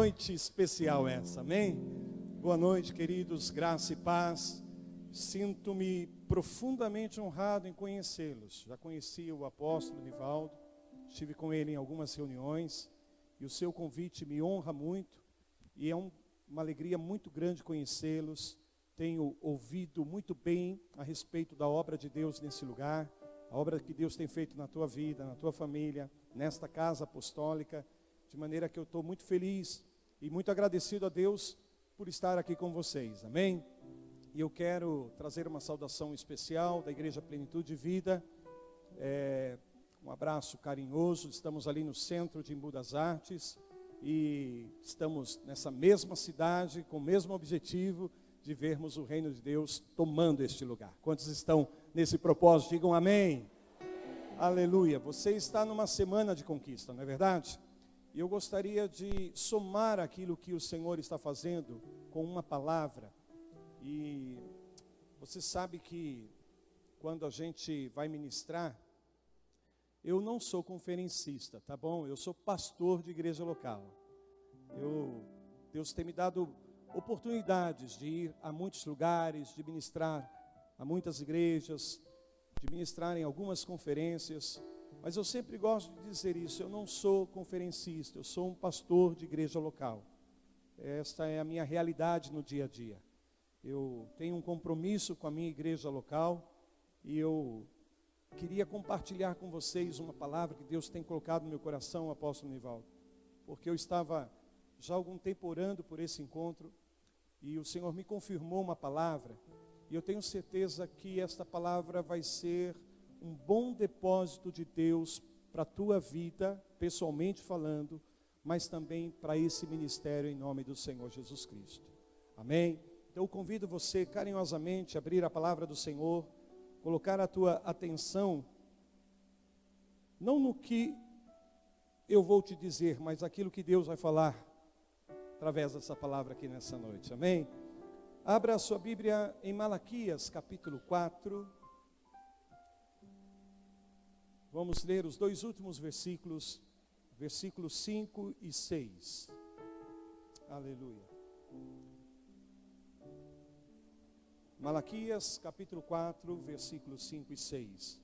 noite especial essa, amém? Boa noite, queridos, graça e paz. Sinto-me profundamente honrado em conhecê-los. Já conheci o apóstolo Nivaldo, estive com ele em algumas reuniões, e o seu convite me honra muito, e é uma alegria muito grande conhecê-los. Tenho ouvido muito bem a respeito da obra de Deus nesse lugar, a obra que Deus tem feito na tua vida, na tua família, nesta casa apostólica, de maneira que eu estou muito feliz e muito agradecido a Deus por estar aqui com vocês, amém? E eu quero trazer uma saudação especial da Igreja Plenitude de Vida, um abraço carinhoso. Estamos ali no centro de Embu das Artes e estamos nessa mesma cidade, com o mesmo objetivo de vermos o reino de Deus tomando este lugar. Quantos estão nesse propósito? Digam amém. Aleluia. Você está numa semana de conquista, não é verdade? E eu gostaria de somar aquilo que o Senhor está fazendo com uma palavra. E você sabe que quando a gente vai ministrar, eu não sou conferencista, tá bom? Eu sou pastor de igreja local. Deus tem me dado oportunidades de ir a muitos lugares, de ministrar a muitas igrejas, de ministrar em algumas conferências. Mas eu sempre gosto de dizer isso, eu não sou conferencista, eu sou um pastor de igreja local. Esta é a minha realidade no dia a dia. Eu tenho um compromisso com a minha igreja local e eu queria compartilhar com vocês uma palavra que Deus tem colocado no meu coração, apóstolo Nivaldo, porque eu estava já há algum tempo orando por esse encontro e o Senhor me confirmou uma palavra e eu tenho certeza que esta palavra vai ser um bom depósito de Deus para a tua vida, pessoalmente falando, mas também para esse ministério em nome do Senhor Jesus Cristo. Amém? Então eu convido você carinhosamente a abrir a palavra do Senhor, colocar a tua atenção, não no que eu vou te dizer, mas aquilo que Deus vai falar através dessa palavra aqui nessa noite. Amém? Abra a sua Bíblia em Malaquias, capítulo 4. Vamos ler os dois últimos versículos, versículos 5 e 6. Aleluia. Malaquias, capítulo 4, versículos 5 e 6.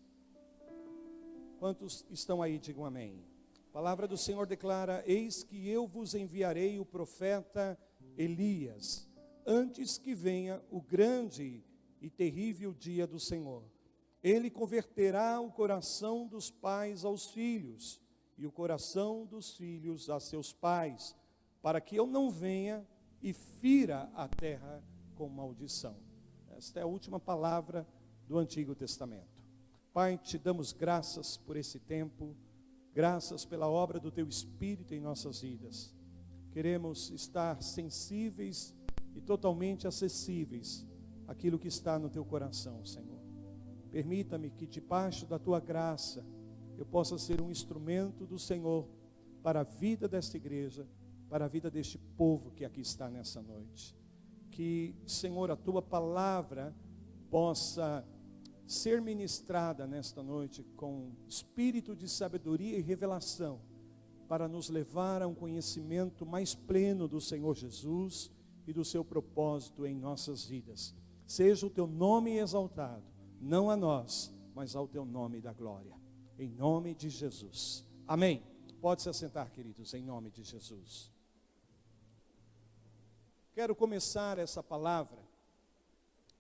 Quantos estão aí, digam amém. A palavra do Senhor declara: eis que eu vos enviarei o profeta Elias, antes que venha o grande e terrível dia do Senhor. Ele converterá o coração dos pais aos filhos, e o coração dos filhos a seus pais, para que eu não venha e fira a terra com maldição. Esta é a última palavra do Antigo Testamento. Pai, te damos graças por esse tempo, graças pela obra do teu Espírito em nossas vidas. Queremos estar sensíveis e totalmente acessíveis àquilo que está no teu coração, Senhor. Permita-me que debaixo da tua graça eu possa ser um instrumento do Senhor para a vida desta igreja, para a vida deste povo que aqui está nessa noite. Que, Senhor, a tua palavra possa ser ministrada nesta noite com espírito de sabedoria e revelação, para nos levar a um conhecimento mais pleno do Senhor Jesus e do seu propósito em nossas vidas. Seja o teu nome exaltado, não a nós, mas ao teu nome da glória, em nome de Jesus, amém. Pode se assentar, queridos, em nome de Jesus. Quero começar essa palavra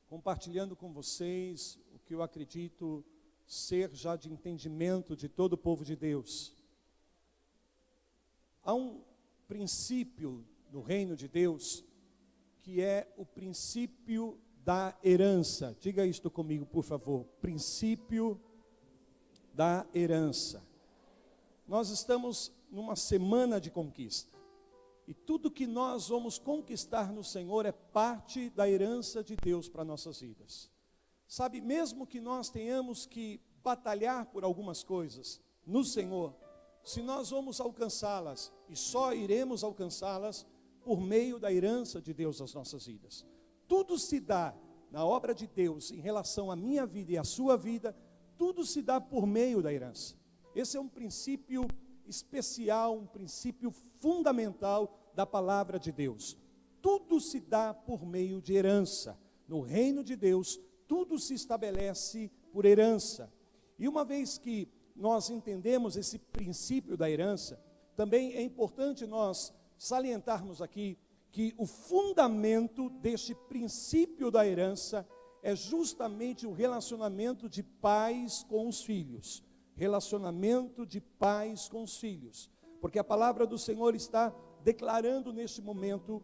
compartilhando com vocês o que eu acredito ser já de entendimento de todo o povo de Deus. Há um princípio no reino de Deus que é o princípio da herança. Diga isto comigo, por favor. Princípio da herança. Nós estamos numa semana de conquista. E tudo que nós vamos conquistar no Senhor é parte da herança de Deus para nossas vidas. Sabe, mesmo que nós tenhamos que batalhar por algumas coisas no Senhor, se nós vamos alcançá-las, e só iremos alcançá-las por meio da herança de Deus nas nossas vidas. Tudo se dá na obra de Deus em relação à minha vida e à sua vida, tudo se dá por meio da herança. Esse é um princípio especial, um princípio fundamental da palavra de Deus. Tudo se dá por meio de herança. No reino de Deus, tudo se estabelece por herança. E uma vez que nós entendemos esse princípio da herança, também é importante nós salientarmos aqui que o fundamento deste princípio da herança é justamente o relacionamento de pais com os filhos. Relacionamento de pais com os filhos. Porque a palavra do Senhor está declarando neste momento,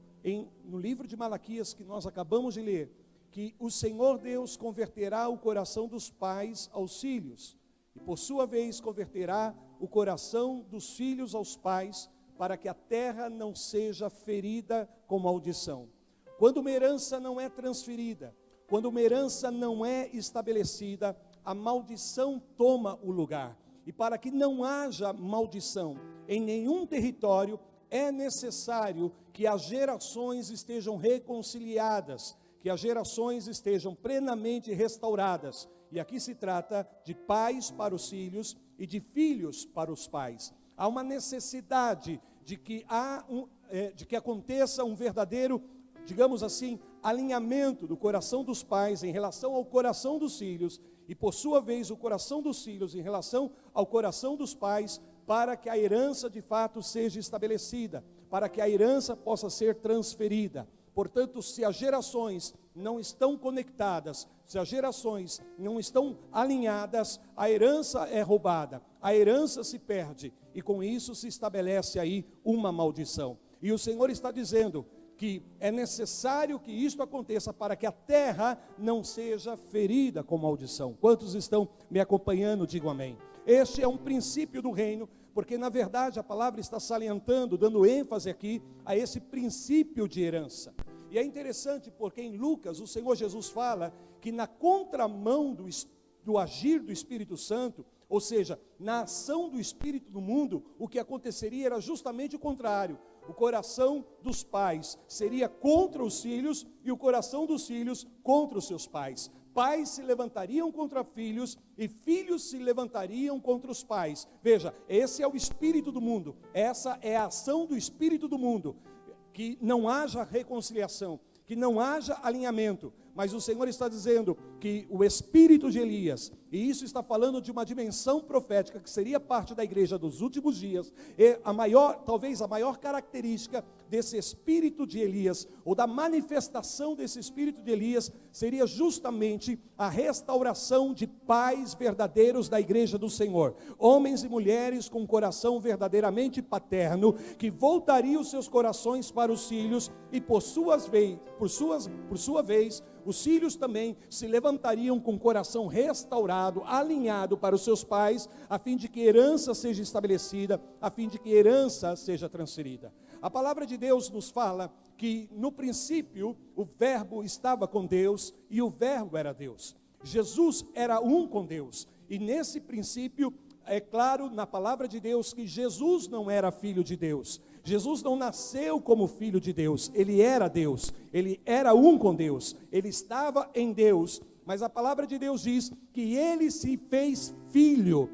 no livro de Malaquias que nós acabamos de ler, que o Senhor Deus converterá o coração dos pais aos filhos, e por sua vez converterá o coração dos filhos aos pais, para que a terra não seja ferida com maldição. Quando uma herança não é transferida, quando uma herança não é estabelecida, a maldição toma o lugar. E para que não haja maldição em nenhum território, é necessário que as gerações estejam reconciliadas, que as gerações estejam plenamente restauradas. E aqui se trata de pais para os filhos e de filhos para os pais. Há uma necessidade de que aconteça um verdadeiro, digamos assim, alinhamento do coração dos pais em relação ao coração dos filhos, e por sua vez o coração dos filhos em relação ao coração dos pais, para que a herança de fato seja estabelecida, para que a herança possa ser transferida. Portanto, se as gerações não estão conectadas, se as gerações não estão alinhadas, a herança é roubada, a herança se perde, e com isso se estabelece aí uma maldição. E o Senhor está dizendo que é necessário que isto aconteça para que a terra não seja ferida com maldição. Quantos estão me acompanhando? Digam amém. Este é um princípio do reino, porque na verdade a palavra está salientando, dando ênfase aqui a esse princípio de herança. E é interessante porque em Lucas o Senhor Jesus fala que na contramão do agir do Espírito Santo, ou seja, na ação do Espírito no mundo, o que aconteceria era justamente o contrário. O coração dos pais seria contra os filhos e o coração dos filhos contra os seus pais. Pais se levantariam contra filhos e filhos se levantariam contra os pais. Veja, esse é o espírito do mundo, essa é a ação do espírito do mundo. Que não haja reconciliação, que não haja alinhamento, mas o Senhor está dizendo que o espírito de Elias, e isso está falando de uma dimensão profética que seria parte da igreja dos últimos dias, e talvez a maior característica desse espírito de Elias, ou da manifestação desse espírito de Elias, seria justamente a restauração de pais verdadeiros da igreja do Senhor, homens e mulheres com um coração verdadeiramente paterno, que voltariam os seus corações para os filhos, e por sua vez, os filhos também se levantariam com o coração restaurado, alinhado para os seus pais, a fim de que herança seja estabelecida, a fim de que herança seja transferida. A palavra de Deus nos fala que no princípio o verbo estava com Deus e o verbo era Deus. Jesus era um com Deus, e nesse princípio é claro na palavra de Deus que Jesus não era filho de Deus. Jesus não nasceu como filho de Deus, ele era Deus, ele era um com Deus, ele estava em Deus, mas a palavra de Deus diz que ele se fez filho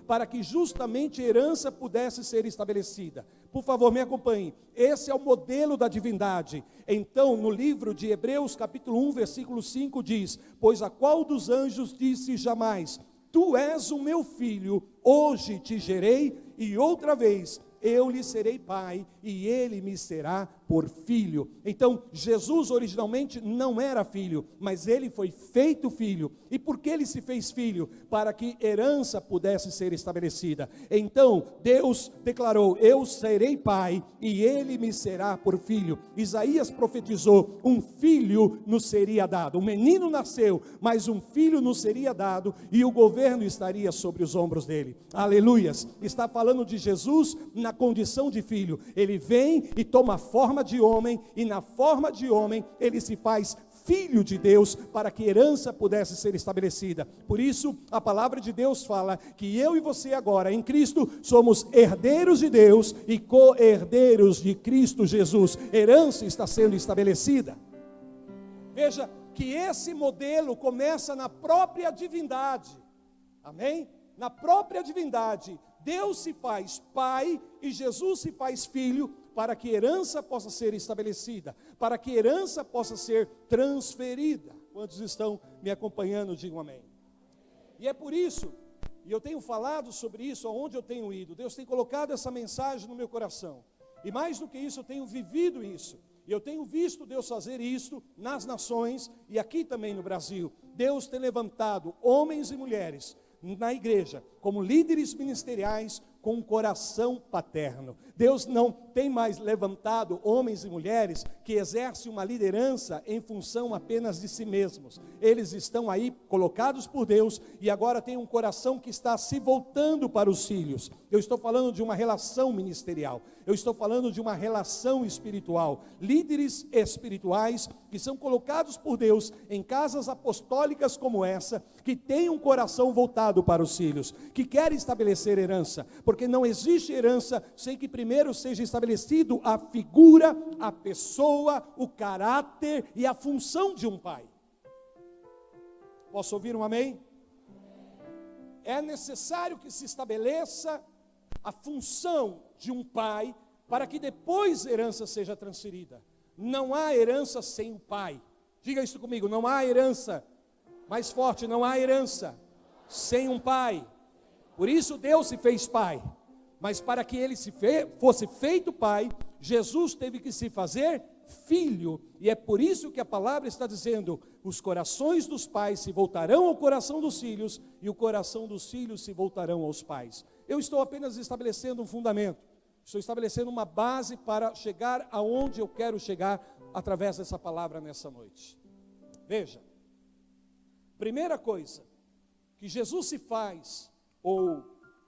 para que justamente a herança pudesse ser estabelecida. Por favor, me acompanhe, esse é o modelo da divindade. Então, no livro de Hebreus, capítulo 1, versículo 5 diz: pois a qual dos anjos disse jamais: tu és o meu filho, hoje te gerei, e outra vez eu lhe serei pai, e ele me será por filho. Então, Jesus originalmente não era filho, mas ele foi feito filho. E por que ele se fez filho? Para que herança pudesse ser estabelecida. Então, Deus declarou: eu serei pai, e ele me será por filho. Isaías profetizou: um filho nos seria dado. Um menino nasceu, mas um filho nos seria dado, e o governo estaria sobre os ombros dele. Aleluias! Está falando de Jesus na condição de filho. Ele vem e toma forma de homem, e na forma de homem ele se faz filho de Deus, para que herança pudesse ser estabelecida. Por isso a palavra de Deus fala que eu e você agora em Cristo somos herdeiros de Deus e co-herdeiros de Cristo Jesus. Herança está sendo estabelecida. Veja que esse modelo começa na própria divindade. Amém? na própria divindade, Deus se faz Pai e Jesus se faz Filho, para que herança possa ser estabelecida, para que herança possa ser transferida. Quantos estão me acompanhando, digam amém. E é por isso, e eu tenho falado sobre isso aonde eu tenho ido, Deus tem colocado essa mensagem no meu coração, e mais do que isso, eu tenho vivido isso, e eu tenho visto Deus fazer isso nas nações, e aqui também no Brasil. Deus tem levantado homens e mulheres na igreja, como líderes ministeriais, com um coração paterno. Deus não tem mais levantado homens e mulheres que exercem uma liderança em função apenas de si mesmos. Eles estão aí colocados por Deus e agora tem um coração que está se voltando para os filhos. Eu estou falando de uma relação ministerial, eu estou falando de uma relação espiritual. Líderes espirituais que são colocados por Deus em casas apostólicas como essa, que têm um coração voltado para os filhos, que querem estabelecer herança, porque não existe herança sem que primeiro seja estabelecido a figura, a pessoa, o caráter e a função de um pai. Posso ouvir um amém? É necessário que se estabeleça a função de um pai para que depois a herança seja transferida. Não há herança sem o pai. Diga isso comigo, não há herança. Mais forte, não há herança sem um pai. Por isso Deus se fez pai. Mas para que ele fosse feito pai, Jesus teve que se fazer filho. E é por isso que a palavra está dizendo: os corações dos pais se voltarão ao coração dos filhos, e o coração dos filhos se voltarão aos pais. Eu estou apenas estabelecendo um fundamento, estou estabelecendo uma base para chegar aonde eu quero chegar através dessa palavra nessa noite. Veja, primeira coisa que Jesus se faz, ou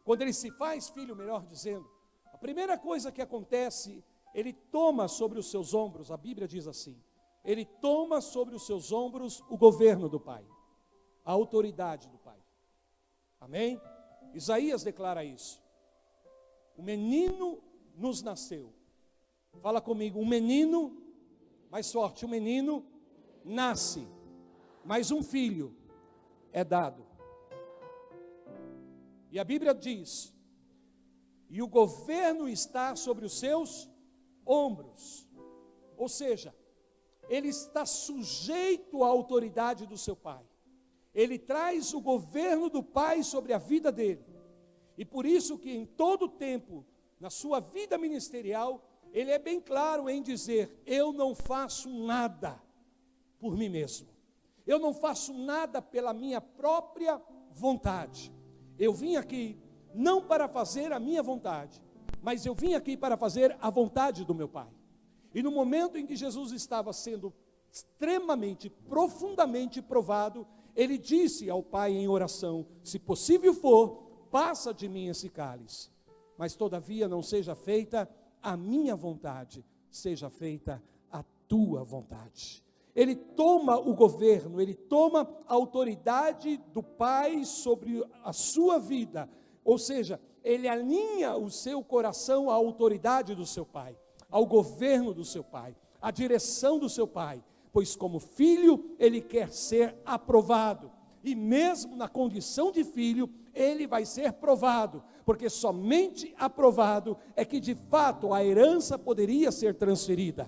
quando ele se faz filho, melhor dizendo, a primeira coisa que acontece, ele toma sobre os seus ombros, a Bíblia diz assim, ele toma sobre os seus ombros o governo do Pai, a autoridade do Pai. Amém? Isaías declara isso. O menino nos nasceu. Fala comigo, um menino, mais forte, um menino nasce, mas um filho é dado. E a Bíblia diz, e o governo está sobre os seus ombros. Ou seja, ele está sujeito à autoridade do seu pai. Ele traz o governo do pai sobre a vida dele. E por isso que em todo tempo, na sua vida ministerial, ele é bem claro em dizer: eu não faço nada por mim mesmo. Eu não faço nada pela minha própria vontade. Eu vim aqui não para fazer a minha vontade, mas eu vim aqui para fazer a vontade do meu Pai. E no momento em que Jesus estava sendo extremamente, profundamente provado, ele disse ao Pai em oração: se possível for, passa de mim esse cálice, mas todavia não seja feita a minha vontade, seja feita a tua vontade. Ele toma o governo, ele toma a autoridade do Pai sobre a sua vida, ou seja, ele alinha o seu coração à autoridade do seu Pai, ao governo do seu Pai, à direção do seu Pai, pois como filho ele quer ser aprovado, e mesmo na condição de filho, ele vai ser provado, porque somente aprovado é que de fato a herança poderia ser transferida.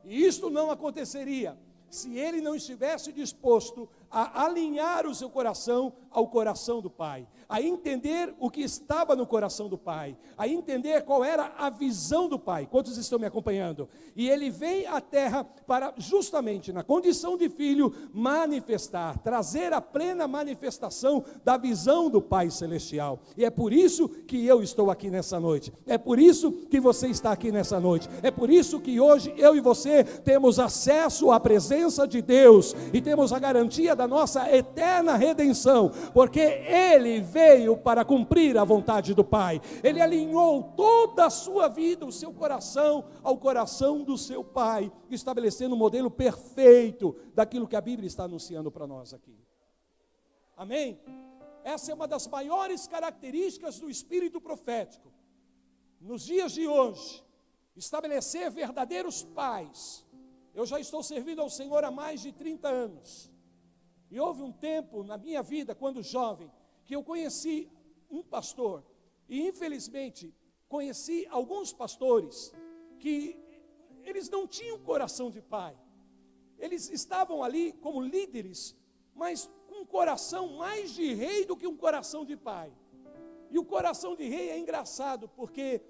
E isto não aconteceria se ele não estivesse disposto a alinhar o seu coração ao coração do Pai, a entender o que estava no coração do Pai, a entender qual era a visão do Pai. Quantos estão me acompanhando? E ele vem à terra para justamente na condição de filho manifestar, trazer a plena manifestação da visão do Pai Celestial. E é por isso que eu estou aqui nessa noite, é por isso que você está aqui nessa noite, é por isso que hoje eu e você temos acesso à presença de Deus e temos a garantia da nossa eterna redenção, porque ele veio para cumprir a vontade do Pai. Ele alinhou toda a sua vida, o seu coração ao coração do seu Pai, estabelecendo um modelo perfeito daquilo que a Bíblia está anunciando para nós aqui. Amém? Essa é uma das maiores características do espírito profético. Nos dias de hoje, estabelecer verdadeiros pais. Eu já estou servindo ao Senhor há mais de 30 anos. E houve um tempo na minha vida, quando jovem, que eu conheci um pastor, e infelizmente conheci alguns pastores que eles não tinham coração de pai. Eles estavam ali como líderes, mas com um coração mais de rei do que um coração de pai. E o coração de rei é engraçado, porque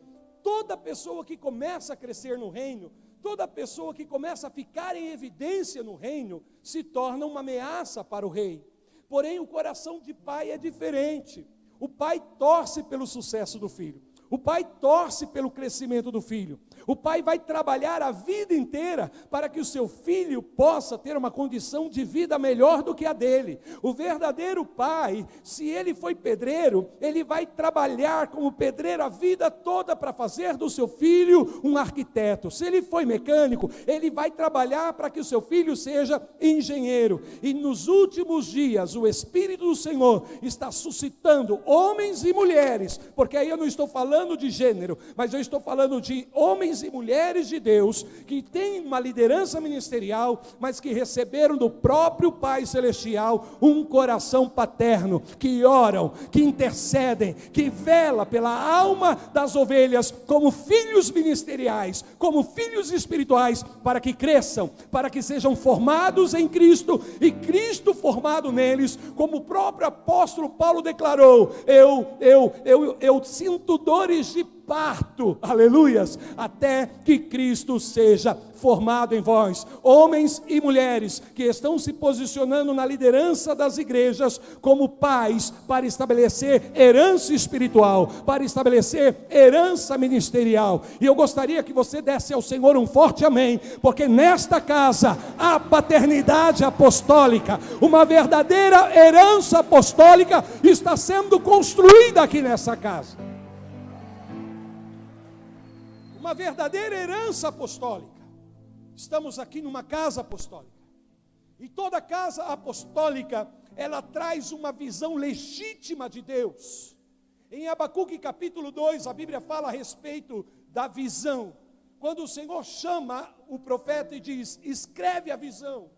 toda pessoa que começa a crescer no reino, toda pessoa que começa a ficar em evidência no reino, se torna uma ameaça para o rei. Porém, o coração de pai é diferente. O pai torce pelo sucesso do filho. O pai torce pelo crescimento do filho. O pai vai trabalhar a vida inteira para que o seu filho possa ter uma condição de vida melhor do que a dele. O verdadeiro pai, se ele foi pedreiro, ele vai trabalhar como pedreiro a vida toda para fazer do seu filho um arquiteto. Se ele foi mecânico, ele vai trabalhar para que o seu filho seja engenheiro. E nos últimos dias, o Espírito do Senhor está suscitando homens e mulheres, porque aí eu não estou falando de gênero, mas eu estou falando de homens e mulheres de Deus, que têm uma liderança ministerial, mas que receberam do próprio Pai Celestial um coração paterno, que oram, que intercedem, que vela pela alma das ovelhas, como filhos ministeriais, como filhos espirituais, para que cresçam, para que sejam formados em Cristo, e Cristo formado neles, como o próprio apóstolo Paulo declarou: eu sinto dores de parto, aleluias, até que Cristo seja formado em vós. Homens e mulheres que estão se posicionando na liderança das igrejas como pais, para estabelecer herança espiritual, para estabelecer herança ministerial. E eu gostaria que você desse ao Senhor um forte amém, porque nesta casa há paternidade apostólica, uma verdadeira herança apostólica está sendo construída aqui nessa casa. Uma verdadeira herança apostólica. Estamos aqui numa casa apostólica. E toda casa apostólica, ela traz uma visão legítima de Deus. Em Abacuque capítulo 2, a Bíblia fala a respeito da visão. Quando o Senhor chama o profeta e diz: escreve a visão.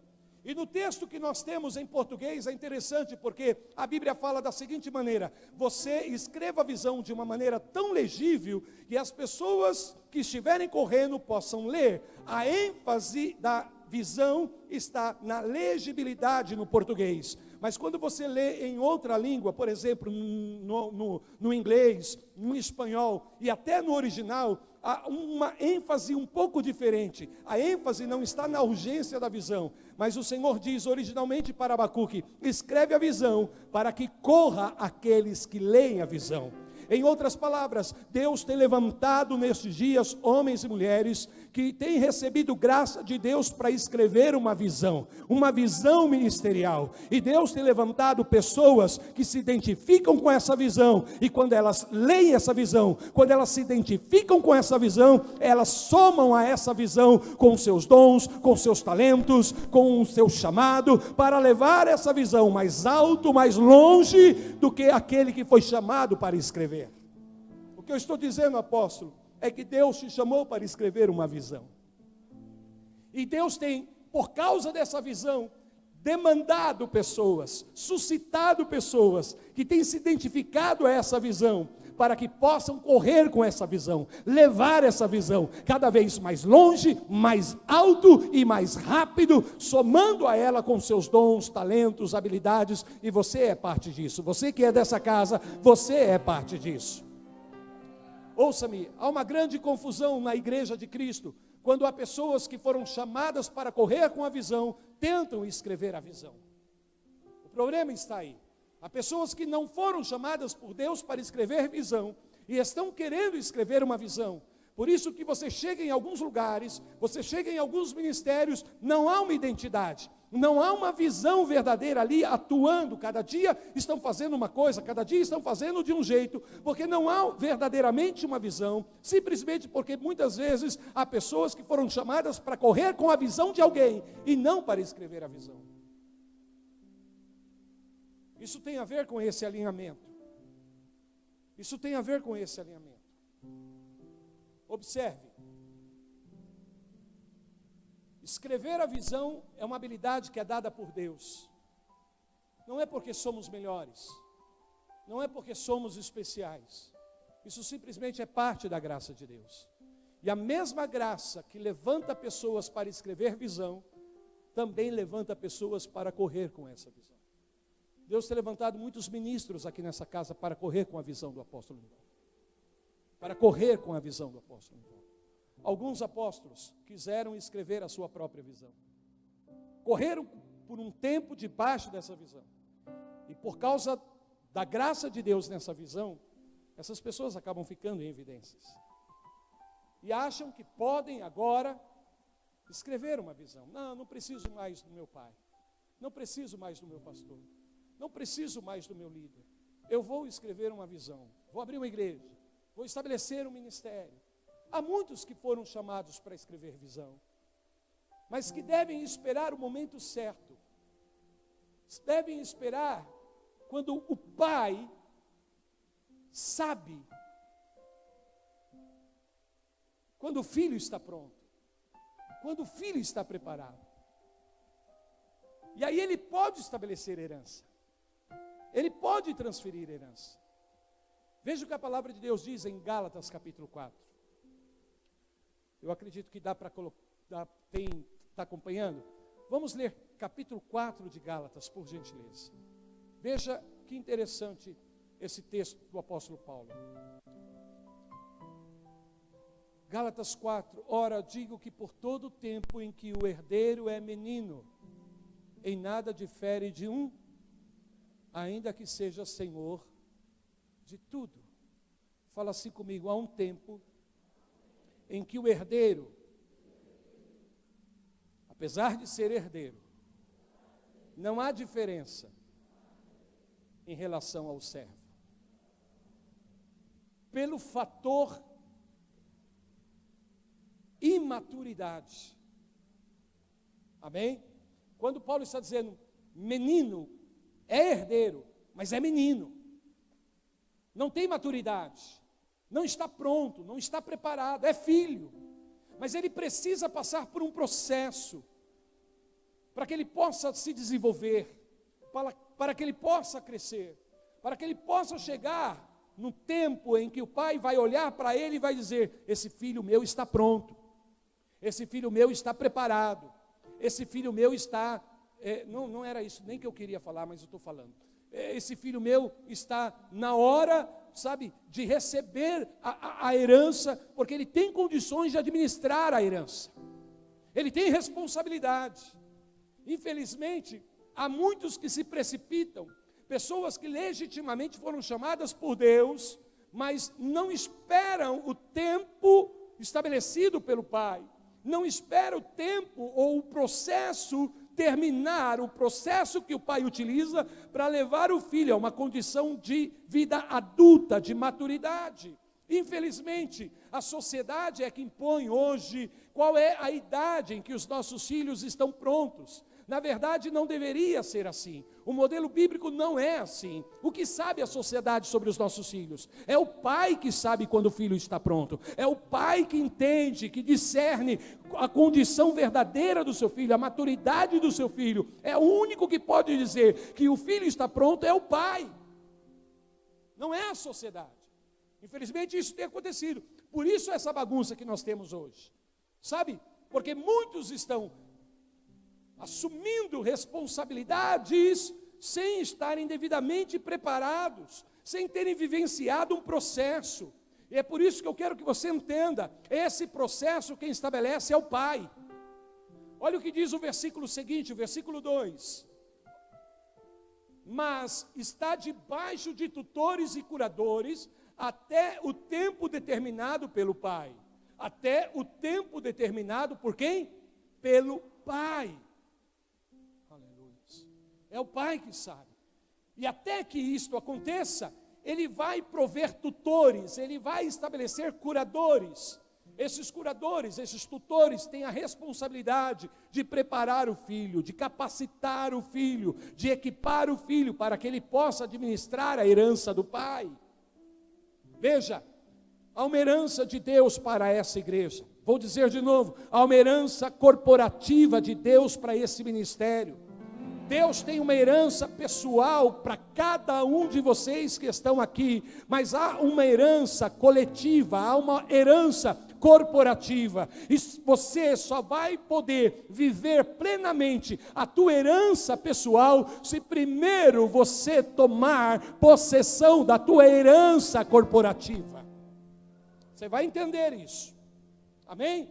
E no texto que nós temos em português é interessante, porque a Bíblia fala da seguinte maneira: você escreva a visão de uma maneira tão legível que as pessoas que estiverem correndo possam ler. A ênfase da visão está na legibilidade no português. Mas quando você lê em outra língua, por exemplo, no inglês, no espanhol e até no original, há uma ênfase um pouco diferente. A ênfase não está na urgência da visão, mas o Senhor diz originalmente para Abacuque: escreve a visão para que corra aqueles que leem a visão. Em outras palavras, Deus tem levantado nestes dias homens e mulheres que têm recebido graça de Deus para escrever uma visão ministerial. E Deus tem levantado pessoas que se identificam com essa visão, e quando elas leem essa visão, quando elas se identificam com essa visão, elas somam a essa visão com seus dons, com seus talentos, com o seu chamado, para levar essa visão mais alto, mais longe do que aquele que foi chamado para escrever. O que eu estou dizendo, apóstolo, é que Deus te chamou para escrever uma visão. E Deus tem, por causa dessa visão, demandado pessoas, suscitado pessoas que têm se identificado a essa visão, para que possam correr com essa visão, levar essa visão cada vez mais longe, mais alto e mais rápido, somando a ela com seus dons, talentos, habilidades, e você é parte disso. Você que é dessa casa, você é parte disso. Ouça-me, há uma grande confusão na igreja de Cristo, quando há pessoas que foram chamadas para correr com a visão, tentam escrever a visão. O problema está aí. Há pessoas que não foram chamadas por Deus para escrever visão, e estão querendo escrever uma visão. Por isso que você chega em alguns lugares, você chega em alguns ministérios, não há uma identidade, não há uma visão verdadeira ali atuando. Cada dia estão fazendo uma coisa, cada dia estão fazendo de um jeito, porque não há verdadeiramente uma visão, simplesmente porque muitas vezes há pessoas que foram chamadas para correr com a visão de alguém, e não para escrever a visão. Isso tem a ver com esse alinhamento. Isso tem a ver com esse alinhamento. Observe. Escrever a visão é uma habilidade que é dada por Deus. Não é porque somos melhores. Não é porque somos especiais. Isso simplesmente é parte da graça de Deus. E a mesma graça que levanta pessoas para escrever visão, também levanta pessoas para correr com essa visão. Deus tem levantado muitos ministros aqui nessa casa para correr com a visão do apóstolo Newton. Para correr com a visão do apóstolo Newton. Alguns apóstolos quiseram escrever a sua própria visão. Correram por um tempo debaixo dessa visão. E por causa da graça de Deus nessa visão, essas pessoas acabam ficando em evidências. E acham que podem agora escrever uma visão. Não preciso mais do meu pai. Não preciso mais do meu pastor. Não preciso mais do meu líder. Eu vou escrever uma visão. Vou abrir uma igreja. Vou estabelecer um ministério. Há muitos que foram chamados para escrever visão, mas que devem esperar o momento certo. Devem esperar quando o pai sabe, quando o filho está pronto, quando o filho está preparado. E aí ele pode estabelecer herança. Ele pode transferir herança. Veja o que a palavra de Deus diz em Gálatas capítulo 4. Eu acredito que dá para colocar, está acompanhando? Vamos ler capítulo 4 de Gálatas, por gentileza. Veja que interessante esse texto do apóstolo Paulo. Gálatas 4, ora, digo que por todo o tempo em que o herdeiro é menino, em nada difere de um, ainda que seja senhor de tudo. Fala assim comigo, há um tempo em que o herdeiro, apesar de ser herdeiro, não há diferença em relação ao servo. Pelo fator imaturidade. Amém? Quando Paulo está dizendo menino, é herdeiro, mas é menino. Não tem maturidade. Não está pronto, não está preparado, é filho. Mas ele precisa passar por um processo para que ele possa se desenvolver, para que ele possa crescer, para que ele possa chegar no tempo em que o pai vai olhar para ele e vai dizer: esse filho meu está pronto, esse filho meu está preparado, esse filho meu está... não era isso nem que eu queria falar, mas eu estou falando. Esse filho meu está na hora, sabe, de receber a herança, porque ele tem condições de administrar a herança. Ele tem responsabilidade. Infelizmente, há muitos que se precipitam, pessoas que legitimamente foram chamadas por Deus, mas não esperam o tempo estabelecido pelo Pai, não esperam o tempo ou o processo terminar, o processo que o pai utiliza para levar o filho a uma condição de vida adulta, de maturidade. Infelizmente, a sociedade é que impõe hoje qual é a idade em que os nossos filhos estão prontos. Na verdade, não deveria ser assim. O modelo bíblico não é assim. O que sabe a sociedade sobre os nossos filhos? É o pai que sabe quando o filho está pronto. É o pai que entende, que discerne a condição verdadeira do seu filho, a maturidade do seu filho. É o único que pode dizer que o filho está pronto, é o pai. Não é a sociedade. Infelizmente, isso tem acontecido. Por isso essa bagunça que nós temos hoje. Sabe? Porque muitos estão assumindo responsabilidades sem estarem devidamente preparados, sem terem vivenciado um processo. E é por isso que eu quero que você entenda, esse processo quem estabelece é o pai. Olha o que diz o versículo seguinte, o versículo 2. Mas está debaixo de tutores e curadores até o tempo determinado pelo pai. Até o tempo determinado por quem? Pelo pai. É o pai que sabe. E até que isto aconteça, ele vai prover tutores, ele vai estabelecer curadores. Esses curadores, esses tutores têm a responsabilidade de preparar o filho, de capacitar o filho, de equipar o filho para que ele possa administrar a herança do pai. Veja, há uma herança de Deus para essa igreja. Vou dizer de novo, há uma herança corporativa de Deus para esse ministério. Deus tem uma herança pessoal para cada um de vocês que estão aqui, mas há uma herança coletiva, há uma herança corporativa, e você só vai poder viver plenamente a tua herança pessoal, se primeiro você tomar possessão da tua herança corporativa. Você vai entender isso, amém?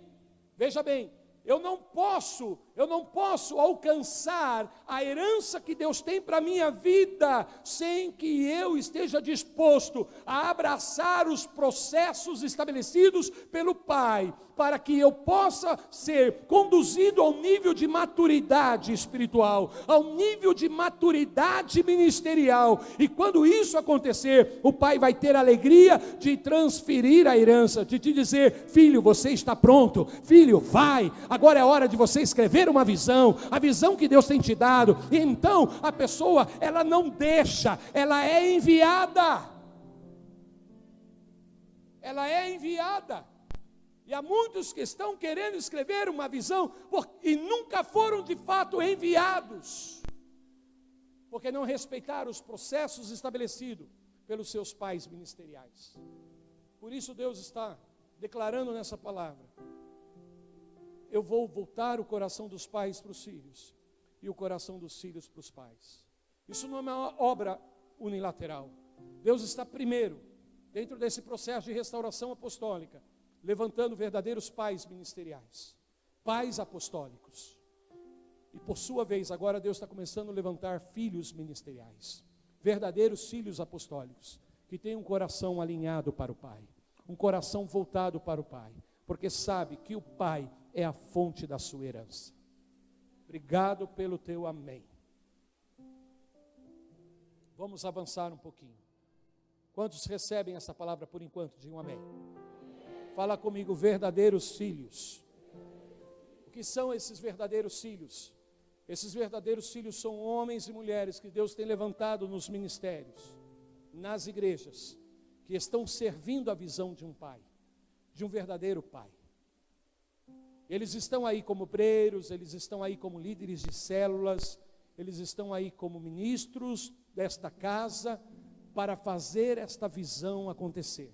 Veja bem, eu não posso alcançar a herança que Deus tem para a minha vida, sem que eu esteja disposto a abraçar os processos estabelecidos pelo Pai, para que eu possa ser conduzido ao nível de maturidade espiritual, ao nível de maturidade ministerial, e quando isso acontecer, o Pai vai ter a alegria de transferir a herança, de te dizer: filho, você está pronto, filho, vai, agora é hora de você escrever uma visão, a visão que Deus tem te dado. E então a pessoa, ela não deixa, ela é enviada, e há muitos que estão querendo escrever uma visão e nunca foram de fato enviados, porque não respeitaram os processos estabelecidos pelos seus pais ministeriais. Por isso Deus está declarando nessa palavra: eu vou voltar o coração dos pais para os filhos, e o coração dos filhos para os pais. Isso não é uma obra unilateral. Deus está primeiro, dentro desse processo de restauração apostólica, levantando verdadeiros pais ministeriais, pais apostólicos. E por sua vez, agora Deus está começando a levantar filhos ministeriais, verdadeiros filhos apostólicos, que têm um coração alinhado para o Pai, um coração voltado para o Pai, porque sabe que o Pai é a fonte da sua herança. Obrigado pelo teu amém. Vamos avançar um pouquinho. Quantos recebem essa palavra por enquanto? Digam amém. Fala comigo: verdadeiros filhos. O que são esses verdadeiros filhos? Esses verdadeiros filhos são homens e mulheres que Deus tem levantado nos ministérios, nas igrejas, que estão servindo a visão de um pai, de um verdadeiro pai. Eles estão aí como obreiros, eles estão aí como líderes de células, eles estão aí como ministros desta casa, para fazer esta visão acontecer,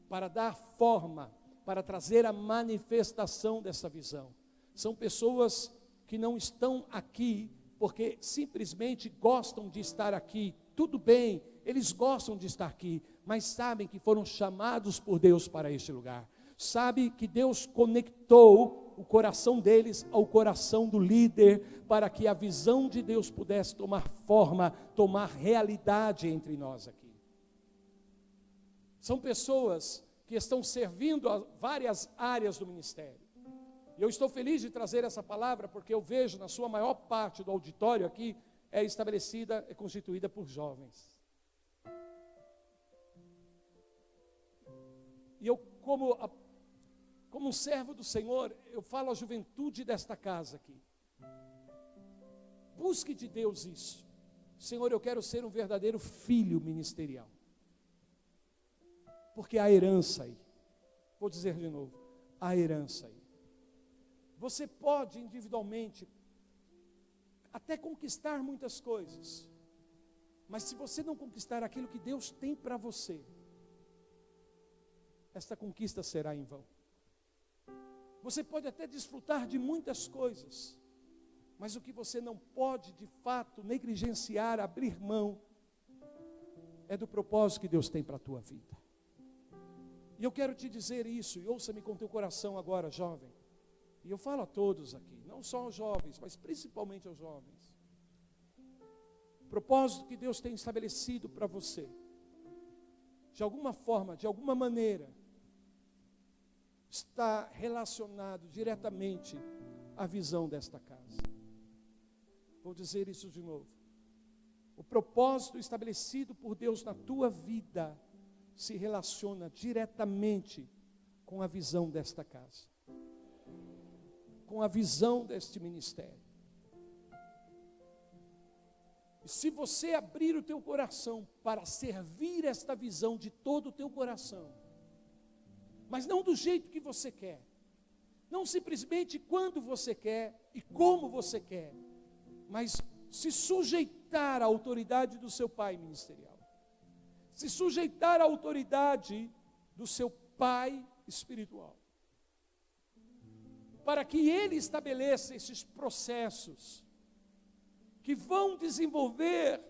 para dar forma, para trazer a manifestação dessa visão. São pessoas que não estão aqui porque simplesmente gostam de estar aqui. Tudo bem, eles gostam de estar aqui, mas sabem que foram chamados por Deus para este lugar. Sabe que Deus conectou o coração deles ao coração do líder, para que a visão de Deus pudesse tomar forma, tomar realidade entre nós aqui. São pessoas que estão servindo a várias áreas do ministério. E eu estou feliz de trazer essa palavra, porque eu vejo na sua maior parte do auditório aqui, é constituída por jovens. E eu, como um servo do Senhor, eu falo à juventude desta casa aqui: busque de Deus isso. Senhor, eu quero ser um verdadeiro filho ministerial, porque há herança aí. Vou dizer de novo: há herança aí. Você pode individualmente até conquistar muitas coisas, mas se você não conquistar aquilo que Deus tem para você, esta conquista será em vão. Você pode até desfrutar de muitas coisas, mas o que você não pode de fato negligenciar, abrir mão, é do propósito que Deus tem para a tua vida. E eu quero te dizer isso, e ouça-me com teu coração agora, jovem. E eu falo a todos aqui, não só aos jovens, mas principalmente aos jovens. O propósito que Deus tem estabelecido para você, de alguma forma, de alguma maneira, está relacionado diretamente à visão desta casa. Vou dizer isso de novo. O propósito estabelecido por Deus na tua vida se relaciona diretamente com a visão desta casa, com a visão deste ministério. E se você abrir o teu coração para servir esta visão de todo o teu coração, mas não do jeito que você quer, não simplesmente quando você quer e como você quer, mas se sujeitar à autoridade do seu pai ministerial, se sujeitar à autoridade do seu pai espiritual, para que ele estabeleça esses processos que vão desenvolver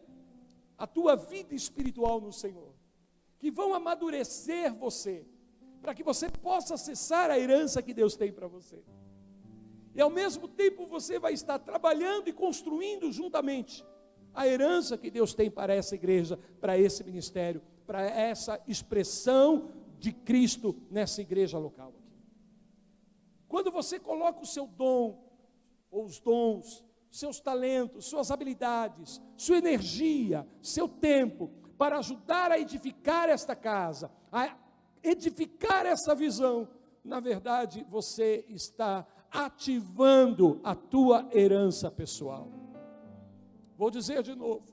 a tua vida espiritual no Senhor, que vão amadurecer você, para que você possa acessar a herança que Deus tem para você. E ao mesmo tempo você vai estar trabalhando e construindo juntamente a herança que Deus tem para essa igreja, para esse ministério, para essa expressão de Cristo nessa igreja local aqui. Quando você coloca o seu dom, ou os dons, seus talentos, suas habilidades, sua energia, seu tempo, para ajudar a edificar esta casa, a edificar essa visão, na verdade você está ativando a tua herança pessoal. Vou dizer de novo,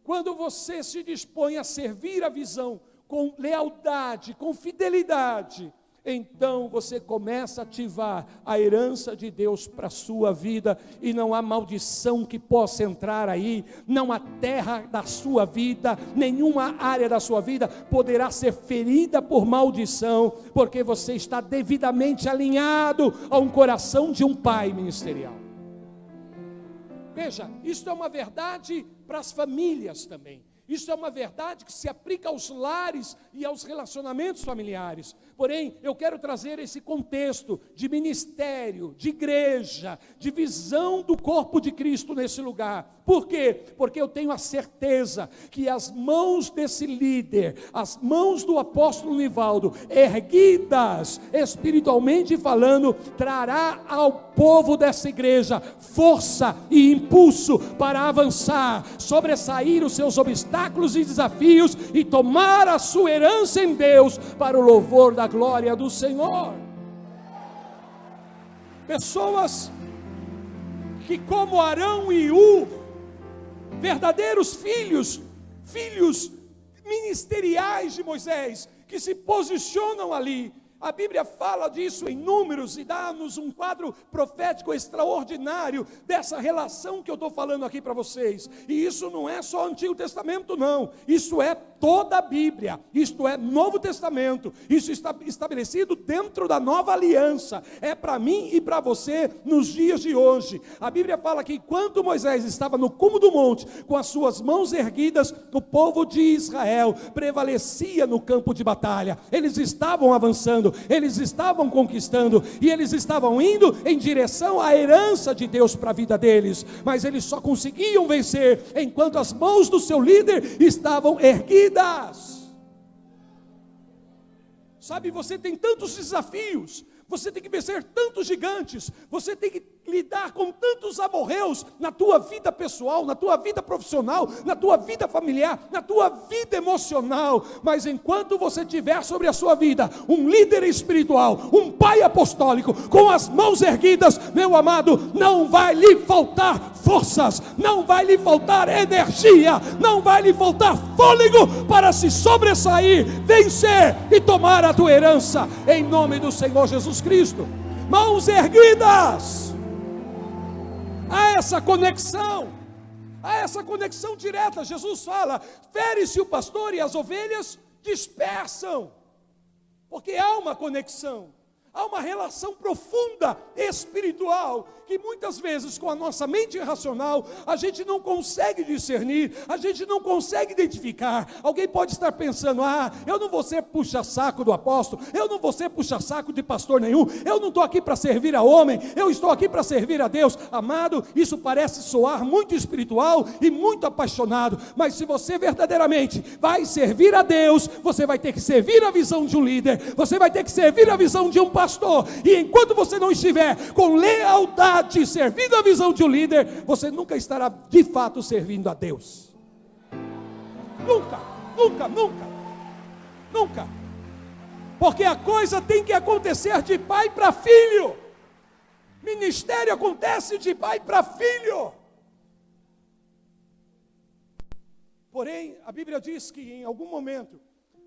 quando você se dispõe a servir a visão com lealdade, com fidelidade, então você começa a ativar a herança de Deus para a sua vida, e não há maldição que possa entrar aí, não há terra da sua vida, nenhuma área da sua vida poderá ser ferida por maldição, porque você está devidamente alinhado a um coração de um pai ministerial. Veja, isso é uma verdade para as famílias também. Isso é uma verdade que se aplica aos lares e aos relacionamentos familiares. Porém, eu quero trazer esse contexto de ministério, de igreja, de visão do corpo de Cristo nesse lugar. Por quê? Porque eu tenho a certeza que as mãos desse líder, as mãos do apóstolo Nivaldo, erguidas espiritualmente falando, trará ao povo dessa igreja força e impulso para avançar, sobressair os seus obstáculos e desafios e tomar a sua herança em Deus para o louvor da glória do Senhor. Pessoas que, como Arão e Ur, verdadeiros filhos ministeriais de Moisés, que se posicionam ali. A Bíblia fala disso em Números e dá-nos um quadro profético extraordinário dessa relação que eu estou falando aqui para vocês. E isso não é só Antigo Testamento não, isso é toda a Bíblia, isto é Novo Testamento, isso está estabelecido dentro da nova aliança, é para mim e para você nos dias de hoje. A Bíblia fala que enquanto Moisés estava no cume do monte, com as suas mãos erguidas, o povo de Israel prevalecia no campo de batalha, eles estavam avançando, eles estavam conquistando, e eles estavam indo em direção à herança de Deus para a vida deles, mas eles só conseguiam vencer enquanto as mãos do seu líder estavam erguidas. Sabe, você tem tantos desafios, você tem que vencer tantos gigantes, você tem que lidar com tantos amorreus na tua vida pessoal, na tua vida profissional, na tua vida familiar, na tua vida emocional, mas enquanto você tiver sobre a sua vida um líder espiritual, um pai apostólico, com as mãos erguidas, meu amado, não vai lhe faltar forças, não vai lhe faltar energia, não vai lhe faltar fôlego para se sobressair, vencer e tomar a tua herança, em nome do Senhor Jesus Cristo. Mãos erguidas. Há essa conexão direta. Jesus fala: fere-se o pastor e as ovelhas dispersam, porque há uma conexão, há uma relação profunda espiritual, que muitas vezes com a nossa mente racional, a gente não consegue discernir, a gente não consegue identificar. Alguém pode estar pensando: eu não vou ser puxa-saco do apóstolo, eu não vou ser puxa-saco de pastor nenhum, eu não estou aqui para servir a homem, eu estou aqui para servir a Deus. Amado, isso parece soar muito espiritual e muito apaixonado, mas se você verdadeiramente vai servir a Deus, você vai ter que servir a visão de um líder, você vai ter que servir a visão de um pastor, e enquanto você não estiver com lealdade servindo a visão de um líder, você nunca estará de fato servindo a Deus. Nunca. Porque a coisa tem que acontecer de pai para filho. Ministério acontece de pai para filho. Porém, a Bíblia diz que em algum momento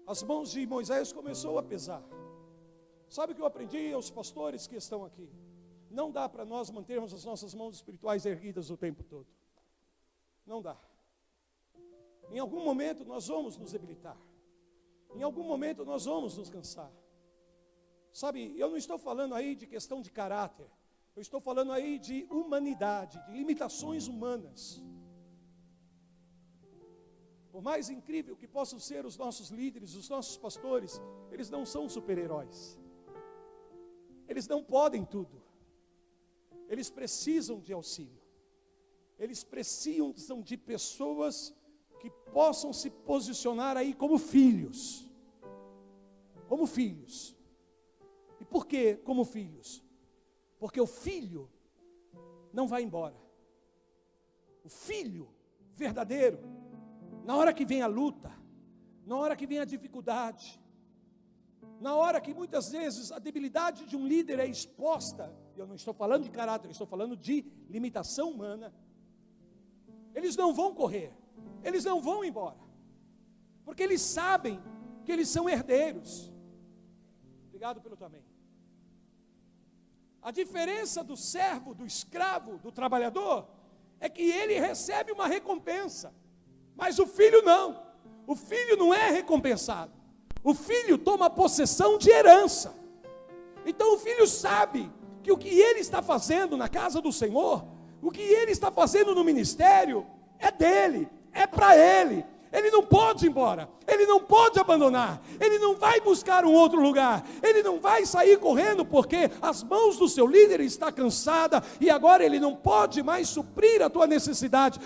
as mãos de Moisés começou a pesar. Sabe o que eu aprendi aos pastores que estão aqui? Não dá para nós mantermos as nossas mãos espirituais erguidas o tempo todo. Não dá. Em algum momento nós vamos nos debilitar. Em algum momento nós vamos nos cansar. Sabe, eu não estou falando aí de questão de caráter. Eu estou falando aí de humanidade, de limitações humanas. Por mais incrível que possam ser os nossos líderes, os nossos pastores, eles não são super-heróis. Eles não podem tudo. Eles precisam de auxílio. Eles precisam de pessoas que possam se posicionar aí como filhos. Como filhos. E por que como filhos? Porque o filho não vai embora. O filho verdadeiro, na hora que vem a luta, na hora que vem a dificuldade, na hora que muitas vezes a debilidade de um líder é exposta, eu não estou falando de caráter, eu estou falando de limitação humana, eles não vão correr, eles não vão embora, porque eles sabem que eles são herdeiros. Obrigado pelo também. A diferença do servo, do escravo, do trabalhador, é que ele recebe uma recompensa, mas o filho não. O filho não é recompensado. O filho toma possessão de herança. Então o filho sabe que o que ele está fazendo na casa do Senhor, o que ele está fazendo no ministério, é dele, é para ele. Ele não pode ir embora, ele não pode abandonar, ele não vai buscar um outro lugar, ele não vai sair correndo porque as mãos do seu líder estão cansadas e agora ele não pode mais suprir a tua necessidade.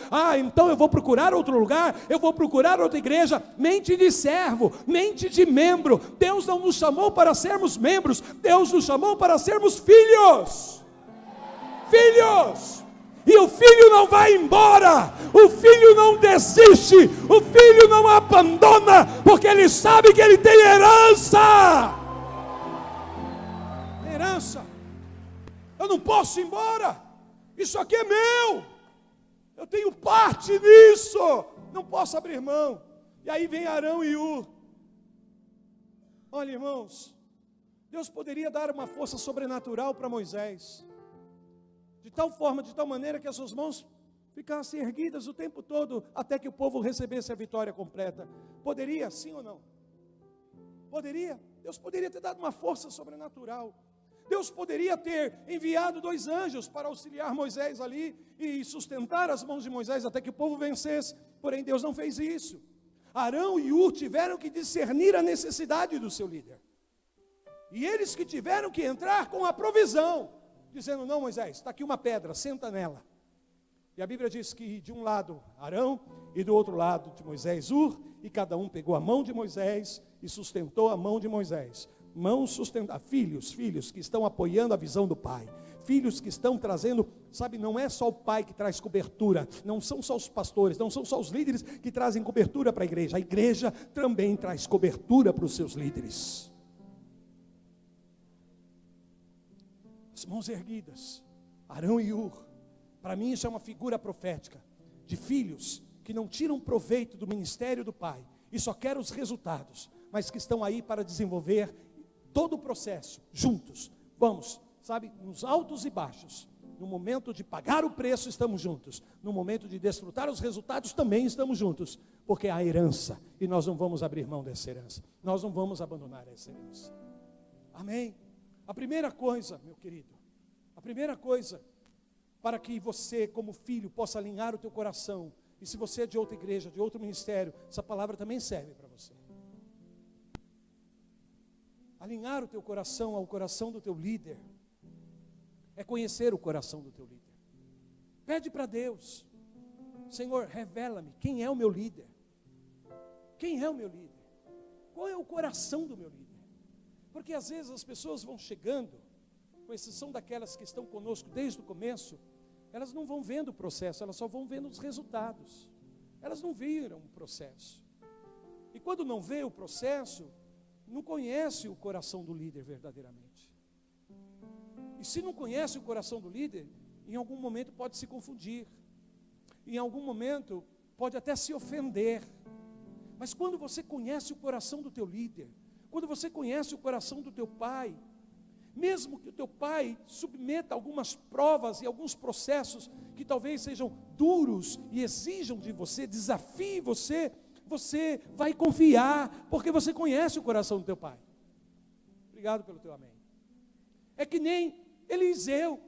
Então eu vou procurar outro lugar, eu vou procurar outra igreja. Mente de servo, mente de membro. Deus não nos chamou para sermos membros, Deus nos chamou para sermos filhos. Filhos! E o filho não vai embora, o filho não desiste, o filho não abandona, porque ele sabe que ele tem herança. Herança. Eu não posso ir embora, isso aqui é meu, eu tenho parte nisso, não posso abrir mão. E aí vem Arão e Hur. Olha, irmãos, Deus poderia dar uma força sobrenatural para Moisés, de tal forma, de tal maneira que as suas mãos ficassem erguidas o tempo todo, até que o povo recebesse a vitória completa. Poderia, sim ou não? Poderia. Deus poderia ter dado uma força sobrenatural. Deus poderia ter enviado 2 anjos para auxiliar Moisés ali e sustentar as mãos de Moisés até que o povo vencesse. Porém, Deus não fez isso. Arão e Hur tiveram que discernir a necessidade do seu líder. E eles que tiveram que entrar com a provisão, dizendo: não, Moisés, está aqui uma pedra, senta nela. E a Bíblia diz que de um lado Arão e do outro lado de Moisés Hur, e cada um pegou a mão de Moisés e sustentou a mão de Moisés. Mãos sustentadas, filhos que estão apoiando a visão do pai, filhos que estão trazendo, sabe, não é só o pai que traz cobertura, não são só os pastores, não são só os líderes que trazem cobertura para a igreja também traz cobertura para os seus líderes. As mãos erguidas, Arão e Hur. Para mim isso é uma figura profética de filhos que não tiram proveito do ministério do pai e só querem os resultados, mas que estão aí para desenvolver todo o processo juntos. Vamos, sabe, nos altos e baixos. No momento de pagar o preço estamos juntos, no momento de desfrutar os resultados também estamos juntos, porque há herança e nós não vamos abrir mão dessa herança, nós não vamos abandonar essa herança. Amém? A primeira coisa, meu querido, a primeira coisa para que você como filho possa alinhar o teu coração, e se você é de outra igreja, de outro ministério, essa palavra também serve para você. Alinhar o teu coração ao coração do teu líder, é conhecer o coração do teu líder. Pede para Deus: Senhor, revela-me quem é o meu líder. Quem é o meu líder? Qual é o coração do meu líder? Porque às vezes as pessoas vão chegando, com exceção daquelas que estão conosco desde o começo, elas não vão vendo o processo, elas só vão vendo os resultados. Elas não viram o processo. E quando não vê o processo, não conhece o coração do líder verdadeiramente. E se não conhece o coração do líder, em algum momento pode se confundir. Em algum momento pode até se ofender. Mas quando você conhece o coração do teu líder, quando você conhece o coração do teu pai, Mesmo que o teu pai submeta algumas provas e alguns processos que talvez sejam duros e exijam de você, desafie você, você vai confiar, porque você conhece o coração do teu pai. Obrigado pelo teu amém. É que nem Eliseu,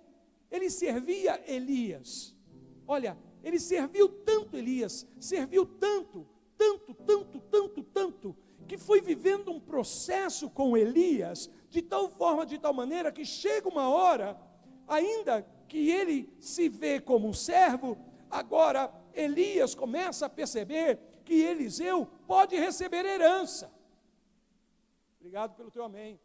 ele servia Elias. Olha, ele serviu tanto Elias, serviu tanto, que foi vivendo um processo com Elias, de tal forma, de tal maneira, que chega uma hora, ainda que ele se vê como um servo, agora Elias começa a perceber que Eliseu pode receber herança. Obrigado pelo teu amém.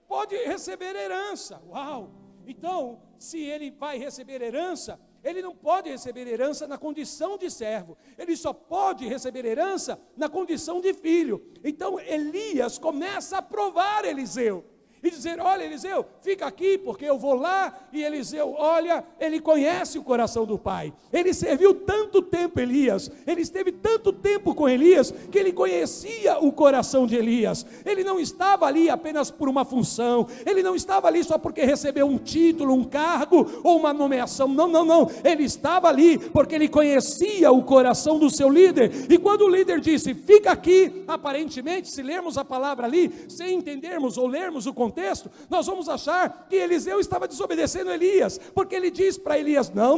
Pode receber herança. Uau! Então, se ele vai receber herança, ele não pode receber herança na condição de servo, ele só pode receber herança na condição de filho. Então Elias começa a provar Eliseu e dizer: olha, Eliseu, fica aqui porque eu vou lá. E Eliseu, olha, ele conhece o coração do pai, ele serviu tanto tempo Elias, ele esteve tanto tempo com Elias, que ele conhecia o coração de Elias. Ele não estava ali apenas por uma função, ele não estava ali só porque recebeu um título, um cargo ou uma nomeação, não, ele estava ali porque ele conhecia o coração do seu líder. E quando o líder disse: fica aqui, aparentemente, se lermos a palavra ali, sem entendermos ou lermos o contexto, nós vamos achar que Eliseu estava desobedecendo Elias, porque ele diz para Elias: não,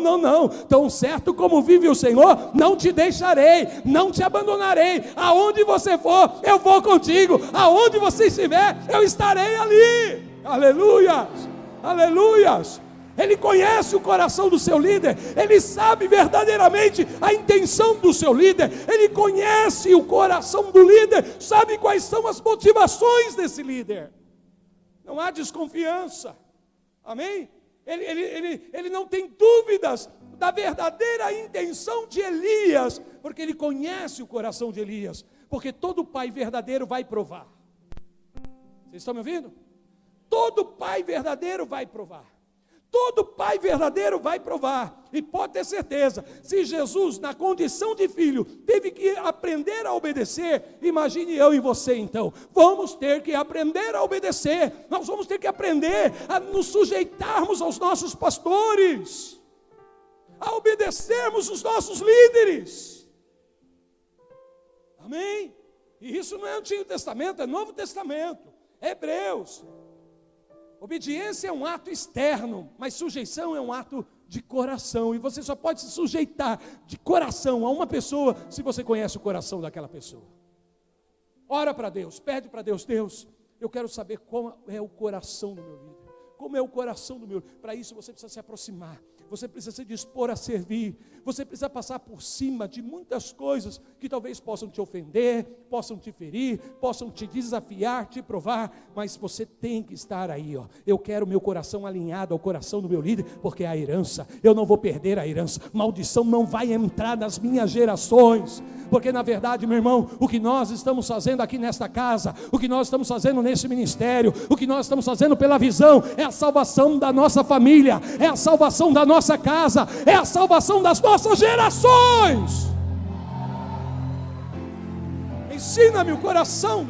tão certo como vive o Senhor, não te deixarei, não te abandonarei, aonde você for, eu vou contigo, aonde você estiver, eu estarei ali. Aleluias, aleluias. Ele conhece o coração do seu líder, ele sabe verdadeiramente a intenção do seu líder, ele conhece o coração do líder, sabe quais são as motivações desse líder. Não há desconfiança, amém? Ele não tem dúvidas da verdadeira intenção de Elias, porque ele conhece o coração de Elias, porque todo pai verdadeiro vai provar. Vocês estão me ouvindo? Todo pai verdadeiro vai provar. Todo pai verdadeiro vai provar. E pode ter certeza, se Jesus, na condição de filho, teve que aprender a obedecer, imagine eu e você então. Vamos ter que aprender a obedecer. Nós vamos ter que aprender a nos sujeitarmos aos nossos pastores, a obedecermos os nossos líderes. Amém? E isso não é Antigo Testamento, é Novo Testamento, é Hebreus. Obediência é um ato externo, mas sujeição é um ato de coração. E você só pode se sujeitar de coração a uma pessoa se você conhece o coração daquela pessoa. Ora para Deus, pede para Deus: Deus, eu quero saber como é o coração do meu líder. Como é o coração do meu líder. Para isso você precisa se aproximar, você precisa se dispor a servir, você precisa passar por cima de muitas coisas que talvez possam te ofender, possam te ferir, possam te desafiar, te provar, mas você tem que estar aí, ó. Eu quero meu coração alinhado ao coração do meu líder, porque é a herança, eu não vou perder a herança, maldição não vai entrar nas minhas gerações, porque na verdade, meu irmão, o que nós estamos fazendo aqui nesta casa, o que nós estamos fazendo nesse ministério, o que nós estamos fazendo pela visão, é a salvação da nossa família, é a salvação da nossa casa, é a salvação das nossas gerações. Ensina-me o coração.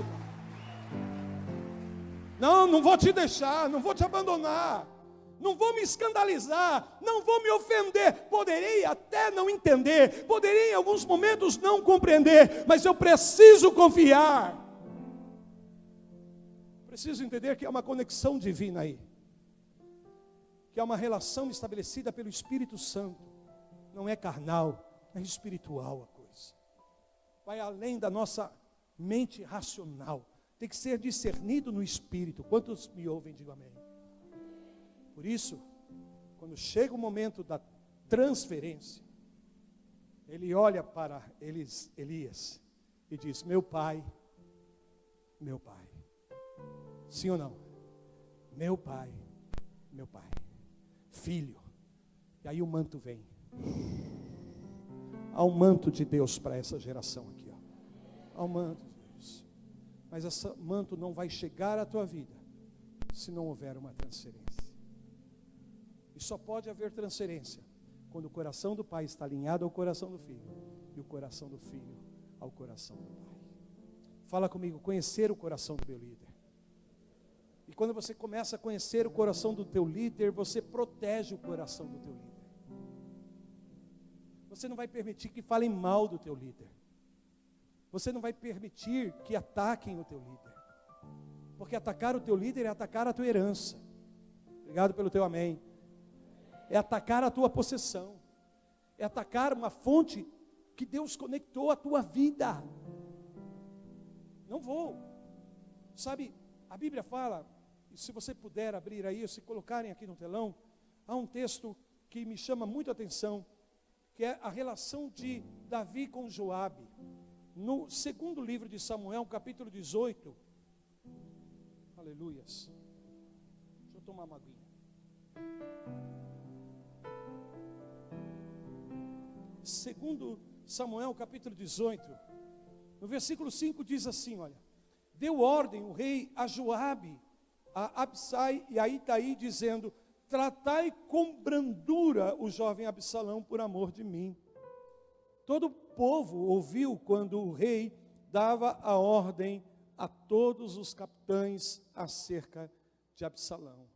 Não vou te deixar, não vou te abandonar, não vou me escandalizar, não vou me ofender. Poderei até não entender, poderei em alguns momentos não compreender, mas eu preciso confiar. Preciso entender que há uma conexão divina aí, que há uma relação estabelecida pelo Espírito Santo. Não é carnal, é espiritual a coisa. Vai além da nossa mente racional. Tem que ser discernido no Espírito. Quantos me ouvem, digam amém. Por isso, quando chega o momento da transferência, ele olha para Elias e diz: meu pai. Sim ou não? Meu pai. Filho. E aí o manto vem. Há um manto de Deus para essa geração aqui, ó. Há um manto de Deus. Mas esse manto não vai chegar à tua vida se não houver uma transferência. E só pode haver transferência quando o coração do pai está alinhado ao coração do filho e o coração do filho ao coração do pai. Fala comigo: conhecer o coração do meu líder. E quando você começa a conhecer o coração do teu líder, você protege o coração do teu líder. Você não vai permitir que falem mal do teu líder. Você não vai permitir que ataquem o teu líder. Porque atacar o teu líder é atacar a tua herança. Obrigado pelo teu amém. É atacar a tua possessão. É atacar uma fonte que Deus conectou à tua vida. Não vou. Sabe, a Bíblia fala, e se você puder abrir aí, se colocarem aqui no telão, há um texto que me chama muito a atenção, que é a relação de Davi com Joabe. No segundo livro de Samuel, capítulo 18. Aleluias. Deixa eu tomar uma aguinha. Segundo Samuel, capítulo 18, no versículo 5 diz assim, olha: deu ordem o rei a Joabe, a Absai e a Itaí, dizendo: tratai com brandura o jovem Absalão por amor de mim. Todo o povo ouviu quando o rei dava a ordem a todos os capitães acerca de Absalão.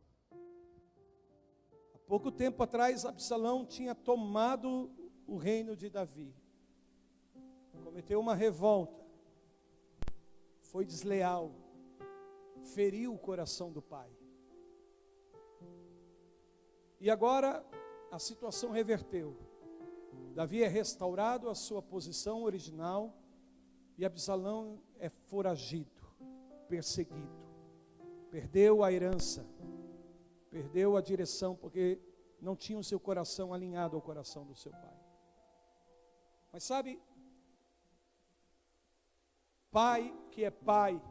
Há pouco tempo atrás, Absalão tinha tomado o reino de Davi. Cometeu uma revolta. Foi desleal. Feriu o coração do pai. E agora a situação reverteu. Davi é restaurado à sua posição original e Absalão é foragido, perseguido. Perdeu a herança, perdeu a direção, porque não tinha o seu coração alinhado ao coração do seu pai. Mas sabe, pai que é pai,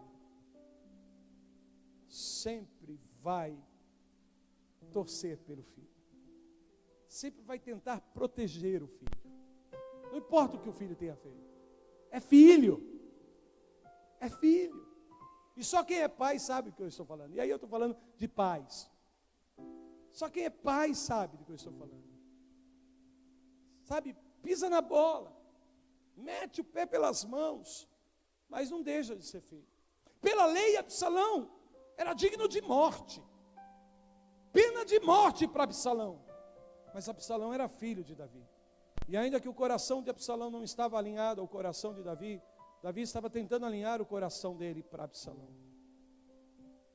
sempre vai torcer pelo filho. Sempre vai tentar proteger o filho. Não importa o que o filho tenha feito. É filho. É filho. E só quem é pai sabe do que eu estou falando. E aí eu estou falando de pais. Só quem é pai sabe do que eu estou falando. Sabe, pisa na bola. Mete o pé pelas mãos. Mas não deixa de ser filho. Pela lei, Absalão era digno de morte. Pena de morte para Absalão. Mas Absalão era filho de Davi. E ainda que o coração de Absalão não estava alinhado ao coração de Davi, Davi estava tentando alinhar o coração dele para Absalão.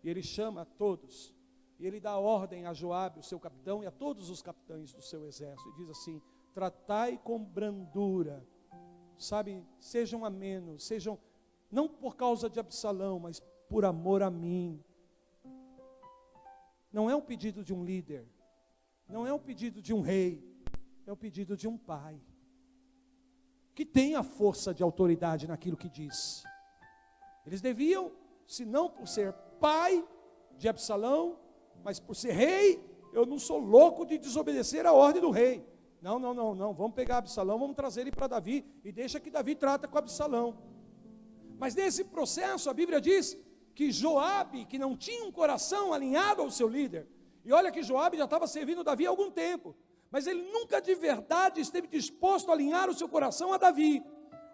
E ele chama a todos. E ele dá ordem a Joabe, o seu capitão, e a todos os capitães do seu exército. E diz assim: tratai com brandura. Sabe, sejam amenos, sejam, não por causa de Absalão, mas por amor a mim. Não é um pedido de um líder. Não é um pedido de um rei, é o pedido de um pai, que tem a força de autoridade naquilo que diz. Eles deviam, se não por ser pai de Absalão, mas por ser rei, eu não sou louco de desobedecer a ordem do rei. Não, vamos pegar Absalão, vamos trazer ele para Davi, e deixa que Davi trata com Absalão. Mas nesse processo, a Bíblia diz que Joabe, que não tinha um coração alinhado ao seu líder, e olha que Joabe já estava servindo Davi há algum tempo, mas ele nunca de verdade esteve disposto a alinhar o seu coração a Davi,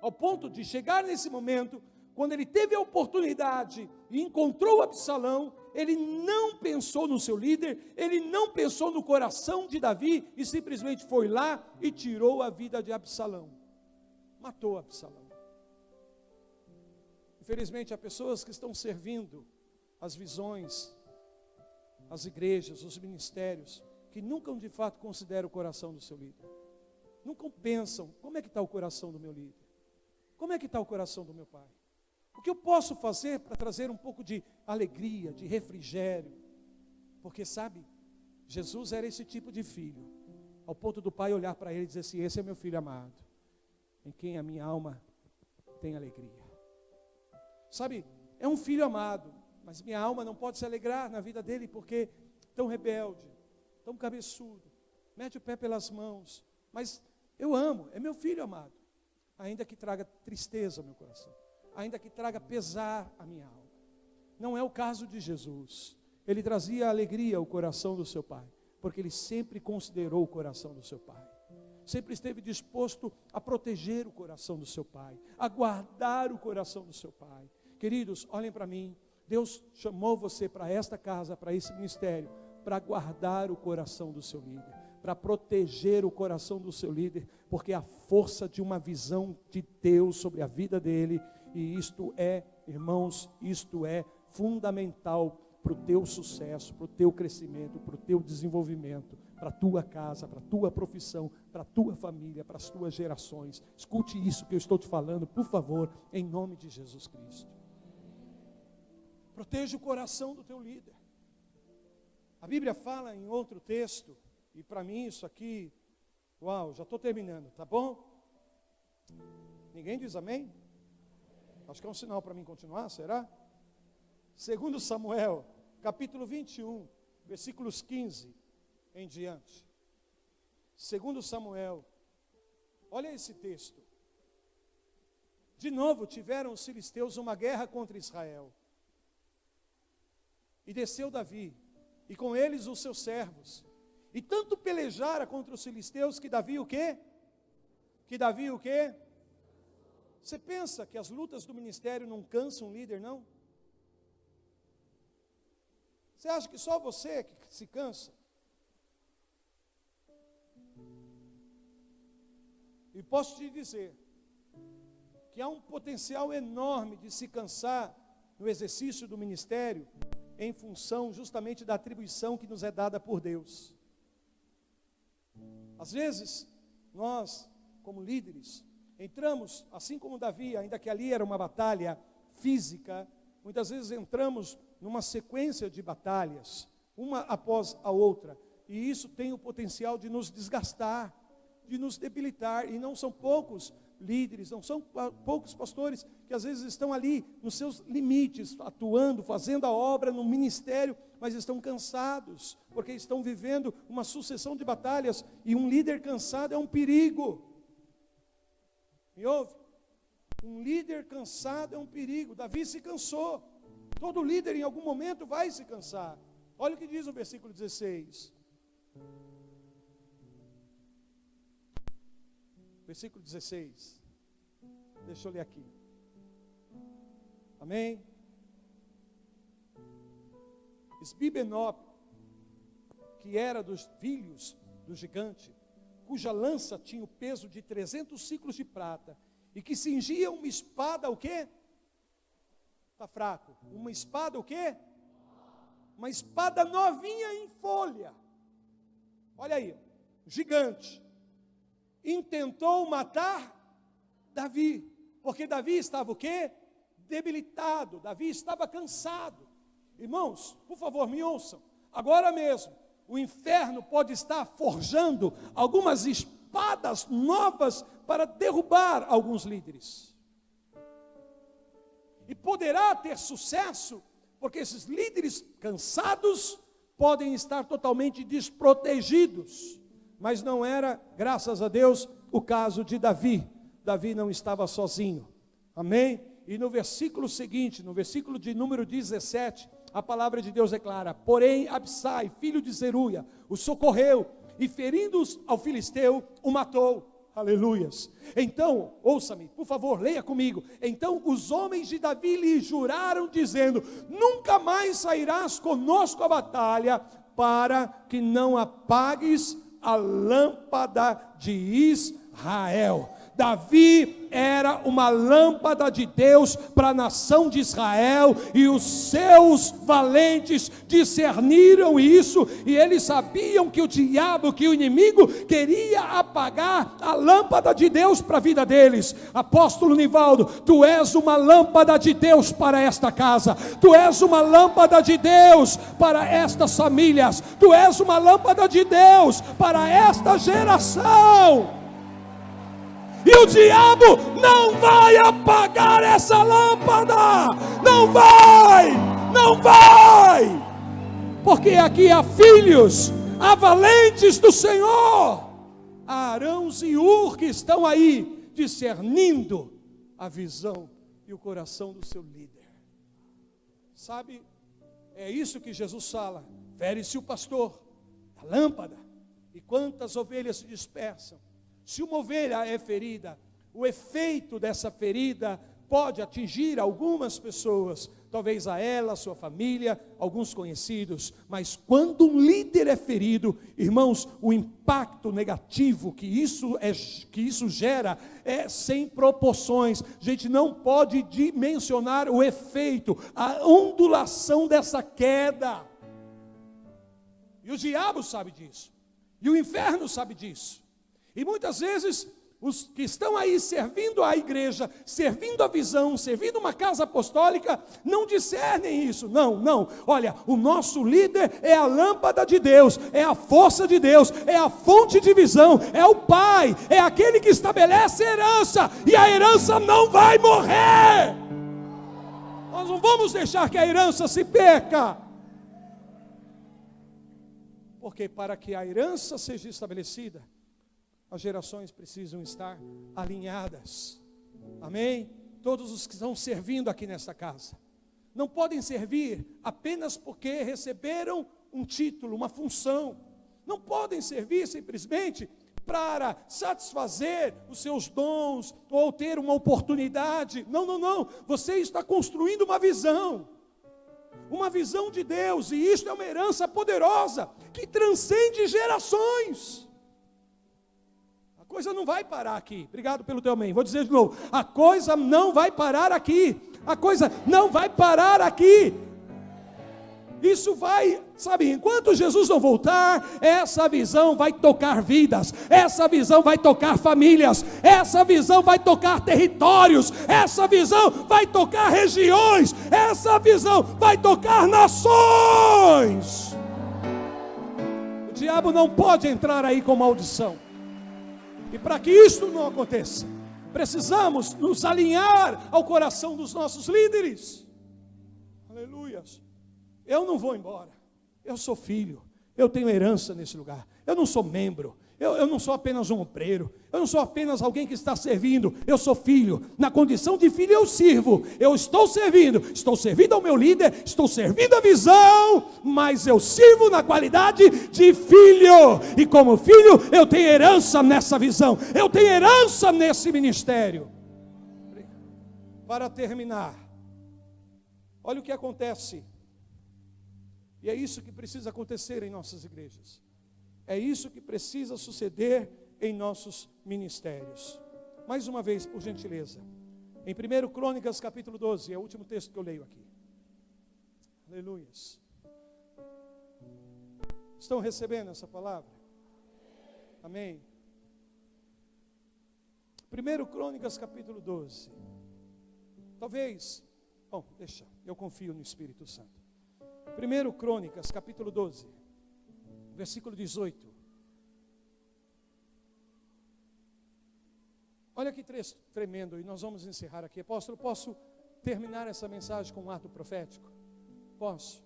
ao ponto de chegar nesse momento, quando ele teve a oportunidade e encontrou Absalão, ele não pensou no seu líder, ele não pensou no coração de Davi, e simplesmente foi lá e tirou a vida de Absalão, matou Absalão. Infelizmente, há pessoas que estão servindo as visões, as igrejas, os ministérios, que nunca de fato consideram o coração do seu líder. Nunca pensam, como é que está o coração do meu líder? Como é que está o coração do meu pai? O que eu posso fazer para trazer um pouco de alegria, de refrigério? Porque sabe, Jesus era esse tipo de filho, ao ponto do pai olhar para ele e dizer assim: esse é meu filho amado, em quem a minha alma tem alegria. Sabe, é um filho amado, mas minha alma não pode se alegrar na vida dele, porque tão rebelde, tão cabeçudo, mete o pé pelas mãos, mas eu amo, é meu filho amado, ainda que traga tristeza ao meu coração, ainda que traga pesar à minha alma. Não é o caso de Jesus. Ele trazia alegria ao coração do seu pai, porque ele sempre considerou o coração do seu pai, sempre esteve disposto a proteger o coração do seu pai, a guardar o coração do seu pai. Queridos, olhem para mim. Deus chamou você para esta casa, para esse ministério, para guardar o coração do seu líder, para proteger o coração do seu líder, porque a força de uma visão de Deus sobre a vida dele, e isto é, irmãos, isto é fundamental para o teu sucesso, para o teu crescimento, para o teu desenvolvimento, para a tua casa, para a tua profissão, para a tua família, para as tuas gerações. Escute isso que eu estou te falando, por favor, em nome de Jesus Cristo. Proteja o coração do teu líder. A Bíblia fala em outro texto, e para mim isso aqui, uau, já estou terminando, tá bom? Ninguém diz amém? Acho que é um sinal para mim continuar, será? 2 Samuel, capítulo 21, versículos 15 em diante. 2 Samuel, olha esse texto. De novo tiveram os filisteus uma guerra contra Israel. E desceu Davi, e com eles os seus servos. E tanto pelejara contra os filisteus que Davi o quê? Você pensa que as lutas do ministério não cansam um líder, não? Você acha que só você que se cansa? E posso te dizer que há um potencial enorme de se cansar no exercício do ministério, em função justamente da atribuição que nos é dada por Deus. Às vezes, nós, como líderes, entramos, assim como Davi, ainda que ali era uma batalha física, muitas vezes entramos numa sequência de batalhas, uma após a outra, e isso tem o potencial de nos desgastar, de nos debilitar, e não são poucos líderes, não são poucos pastores que às vezes estão ali nos seus limites, atuando, fazendo a obra no ministério, mas estão cansados, porque estão vivendo uma sucessão de batalhas, e um líder cansado é um perigo. Me ouve? Um líder cansado é um perigo. Davi se cansou. Todo líder em algum momento vai se cansar. Olha o que diz o versículo 16. Versículo 16. Deixa eu ler aqui. Amém? Esbi-Benob, que era dos filhos do gigante, cuja lança tinha o peso de 300 ciclos de prata, e que cingia uma espada, o quê? Está fraco. Uma espada, o quê? Uma espada novinha em folha. Olha aí, gigante. Intentou matar Davi, porque Davi estava o quê? Debilitado, Davi estava cansado. Irmãos, por favor, me ouçam. Agora mesmo, o inferno pode estar forjando algumas espadas novas para derrubar alguns líderes. E poderá ter sucesso, porque esses líderes cansados podem estar totalmente desprotegidos. Mas não era, graças a Deus, o caso de Davi. Davi não estava sozinho. Amém? E no versículo seguinte, no versículo de número 17, a palavra de Deus declara: porém Absai, filho de Zeruia, o socorreu, e ferindo-os ao filisteu, o matou. Aleluias. Então, ouça-me, por favor, leia comigo. Então os homens de Davi lhe juraram, dizendo: nunca mais sairás conosco à batalha, para que não apagues a lâmpada de Israel. Davi era uma lâmpada de Deus para a nação de Israel, e os seus valentes discerniram isso, e eles sabiam que o diabo, que o inimigo queria apagar a lâmpada de Deus para a vida deles. Apóstolo Nivaldo, tu és uma lâmpada de Deus para esta casa, tu és uma lâmpada de Deus para estas famílias, tu és uma lâmpada de Deus para esta geração. E o diabo não vai apagar essa lâmpada. Não vai. Porque aqui há filhos, há valentes do Senhor. Há Arãos e Ur que estão aí discernindo a visão e o coração do seu líder. Sabe, é isso que Jesus fala. Fere-se o pastor, a lâmpada, e quantas ovelhas se dispersam. Se uma ovelha é ferida, o efeito dessa ferida pode atingir algumas pessoas, talvez a ela, a sua família, alguns conhecidos, mas quando um líder é ferido, irmãos, o impacto negativo que isso gera é sem proporções. A gente não pode dimensionar o efeito, a ondulação dessa queda. E o diabo sabe disso, e o inferno sabe disso, e muitas vezes os que estão aí servindo a igreja, servindo a visão, servindo uma casa apostólica, não discernem isso. Não, olha, o nosso líder é a lâmpada de Deus, é a força de Deus, é a fonte de visão, é o Pai, é aquele que estabelece a herança, e a herança não vai morrer. Nós não vamos deixar que a herança se perca, porque para que a herança seja estabelecida, as gerações precisam estar alinhadas. Amém? Todos os que estão servindo aqui nesta casa não podem servir apenas porque receberam um título, uma função. Não podem servir simplesmente para satisfazer os seus dons ou ter uma oportunidade. Não. Você está construindo uma visão de Deus, e isto é uma herança poderosa que transcende gerações. A coisa não vai parar aqui. Obrigado pelo teu amém. Vou dizer de novo: a coisa não vai parar aqui. A coisa não vai parar aqui. Isso vai, sabe, enquanto Jesus não voltar, essa visão vai tocar vidas, essa visão vai tocar famílias, essa visão vai tocar territórios, essa visão vai tocar regiões, essa visão vai tocar nações. O diabo não pode entrar aí com maldição. E para que isso não aconteça, precisamos nos alinhar ao coração dos nossos líderes. Aleluias. Eu não vou embora, eu sou filho, eu tenho herança nesse lugar, eu não sou membro, eu não sou apenas um obreiro, eu não sou apenas alguém que está servindo, eu sou filho. Na condição de filho eu sirvo, eu estou servindo ao meu líder, estou servindo a visão, mas eu sirvo na qualidade de filho, e como filho eu tenho herança nessa visão, eu tenho herança nesse ministério. Para terminar, olha o que acontece, e é isso que precisa acontecer em nossas igrejas. É isso que precisa suceder em nossos ministérios. Mais uma vez, por gentileza, em 1 Crônicas capítulo 12, é o último texto que eu leio aqui. Aleluias. Estão recebendo essa palavra? Amém. 1 Crônicas capítulo 12. Talvez, deixa, eu confio no Espírito Santo. 1 Crônicas, capítulo 12, versículo 18. Olha que texto tremendo, e nós vamos encerrar aqui. Apóstolo, posso terminar essa mensagem com um ato profético? Posso.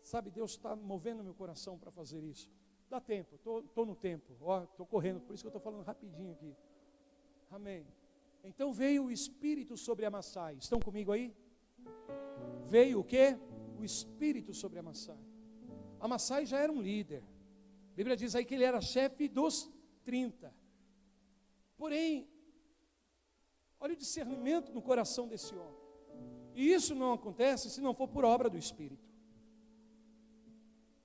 Sabe, Deus está movendo meu coração para fazer isso. Dá tempo, estou no tempo, estou correndo, por isso que eu estou falando rapidinho aqui. Amém. Então veio o Espírito sobre Amassai. Estão comigo aí? Veio o quê? O Espírito sobre Amassai. Amassai já era um líder. A Bíblia diz aí que ele era chefe dos 30. Porém, olha o discernimento no coração desse homem. E isso não acontece se não for por obra do Espírito.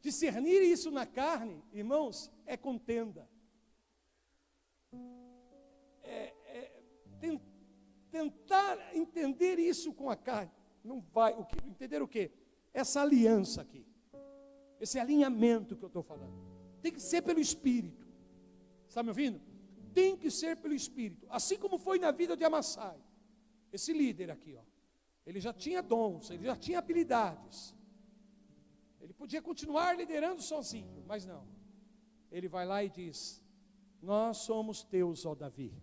Discernir isso na carne, irmãos, é contenda. Tentar entender isso com a carne, não vai. Entender o quê? Essa aliança aqui, esse alinhamento que eu estou falando, tem que ser pelo Espírito. Está me ouvindo? Tem que ser pelo Espírito, assim como foi na vida de Amassai. Esse líder aqui, ele já tinha dons, ele já tinha habilidades, ele podia continuar liderando sozinho, mas não, ele vai lá e diz: nós somos teus, ó Davi,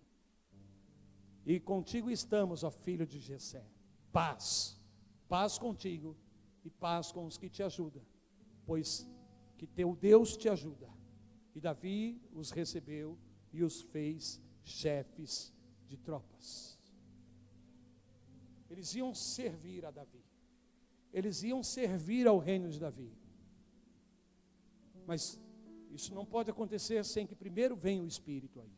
e contigo estamos, ó filho de Jessé. Paz contigo e paz com os que te ajudam, pois que teu Deus te ajuda. E Davi os recebeu e os fez chefes de tropas. Eles iam servir a Davi, eles iam servir ao reino de Davi, mas isso não pode acontecer sem que primeiro venha o Espírito aí.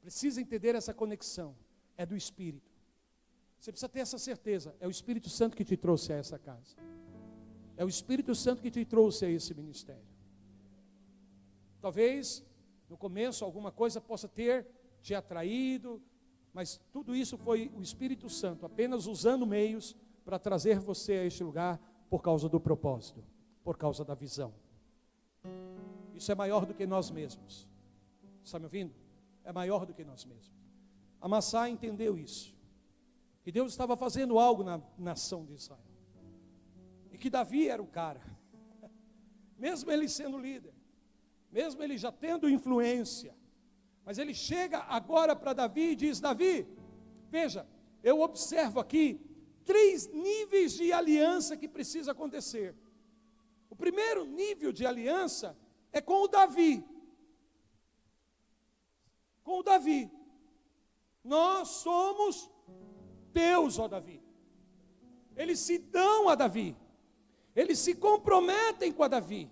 Precisa entender essa conexão, é do Espírito. Você precisa ter essa certeza. É o Espírito Santo que te trouxe a essa casa. É o Espírito Santo que te trouxe a esse ministério. Talvez, no começo, alguma coisa possa ter te atraído, mas tudo isso foi o Espírito Santo, apenas usando meios para trazer você a este lugar por causa do propósito, por causa da visão. Isso é maior do que nós mesmos. Está me ouvindo? É maior do que nós mesmos. Amassá entendeu isso, que Deus estava fazendo algo na nação de Israel, e que Davi era o cara, mesmo ele sendo líder, mesmo ele já tendo influência, mas ele chega agora para Davi e diz: Davi, veja, eu observo aqui 3 níveis de aliança que precisa acontecer. O primeiro nível de aliança é com o Davi. Com o Davi. Nós somos Deus, ó Davi. Eles se dão a Davi. Eles se comprometem com a Davi.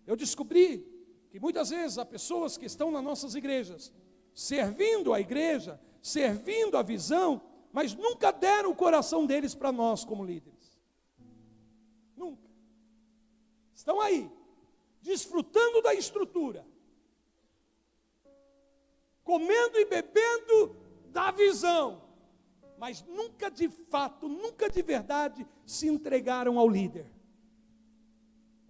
Eu descobri que muitas vezes há pessoas que estão nas nossas igrejas, servindo a igreja, servindo a visão, mas nunca deram o coração deles para nós como líderes. Nunca. Estão aí, desfrutando da estrutura, comendo e bebendo da visão, mas nunca de fato, nunca de verdade se entregaram ao líder.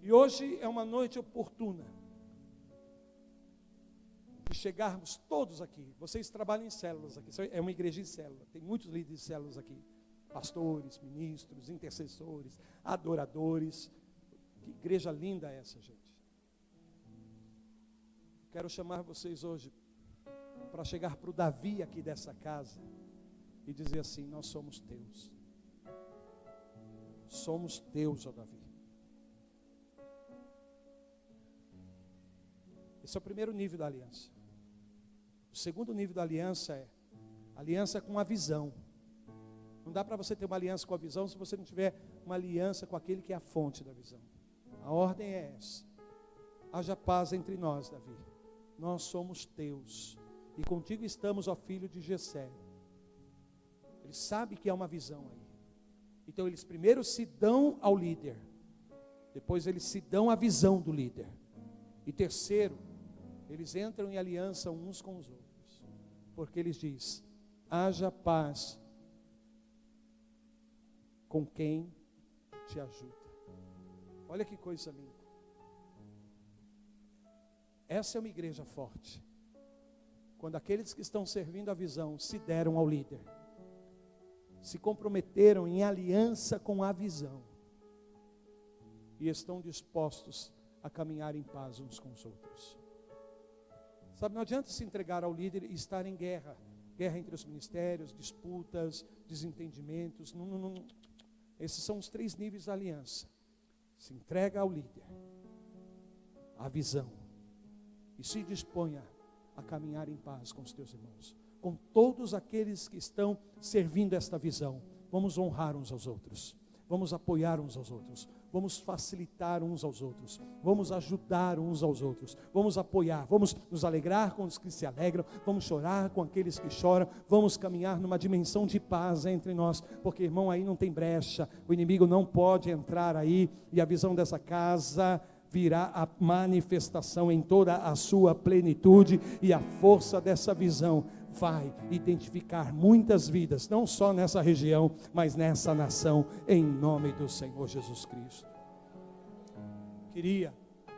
E hoje é uma noite oportuna de chegarmos todos aqui. Vocês trabalham em células aqui, é uma igreja em célula, tem muitos líderes de células aqui, pastores, ministros, intercessores, adoradores. Que igreja linda é essa, gente. Quero chamar vocês hoje para chegar para o Davi aqui dessa casa e dizer assim: nós somos teus. Somos teus, ó Davi. Esse é o primeiro nível da aliança. O segundo nível da aliança é aliança com a visão. Não dá para você ter uma aliança com a visão se você não tiver uma aliança com aquele que é a fonte da visão. A ordem é essa: haja paz entre nós, Davi. Nós somos teus, e contigo estamos, ó filho de Jessé. Ele sabe que há uma visão aí. Então eles primeiro se dão ao líder, depois eles se dão à visão do líder, e terceiro, eles entram em aliança uns com os outros, porque eles dizem: haja paz com quem te ajuda. Olha que coisa linda. Essa é uma igreja forte, quando aqueles que estão servindo a visão se deram ao líder, se comprometeram em aliança com a visão, e estão dispostos a caminhar em paz uns com os outros. Sabe, não adianta se entregar ao líder e estar em guerra entre os ministérios, disputas, desentendimentos. Não. Esses são os 3 níveis da aliança. Se entrega ao líder, à visão, e se disponha a caminhar em paz com os teus irmãos, com todos aqueles que estão servindo esta visão. Vamos honrar uns aos outros, vamos apoiar uns aos outros, vamos facilitar uns aos outros, vamos ajudar uns aos outros, vamos apoiar, vamos nos alegrar com os que se alegram, vamos chorar com aqueles que choram, vamos caminhar numa dimensão de paz entre nós, porque, irmão, aí não tem brecha, o inimigo não pode entrar aí, e a visão dessa casa virá a manifestação em toda a sua plenitude, e a força dessa visão vai identificar muitas vidas, não só nessa região, mas nessa nação, em nome do Senhor Jesus Cristo. Queria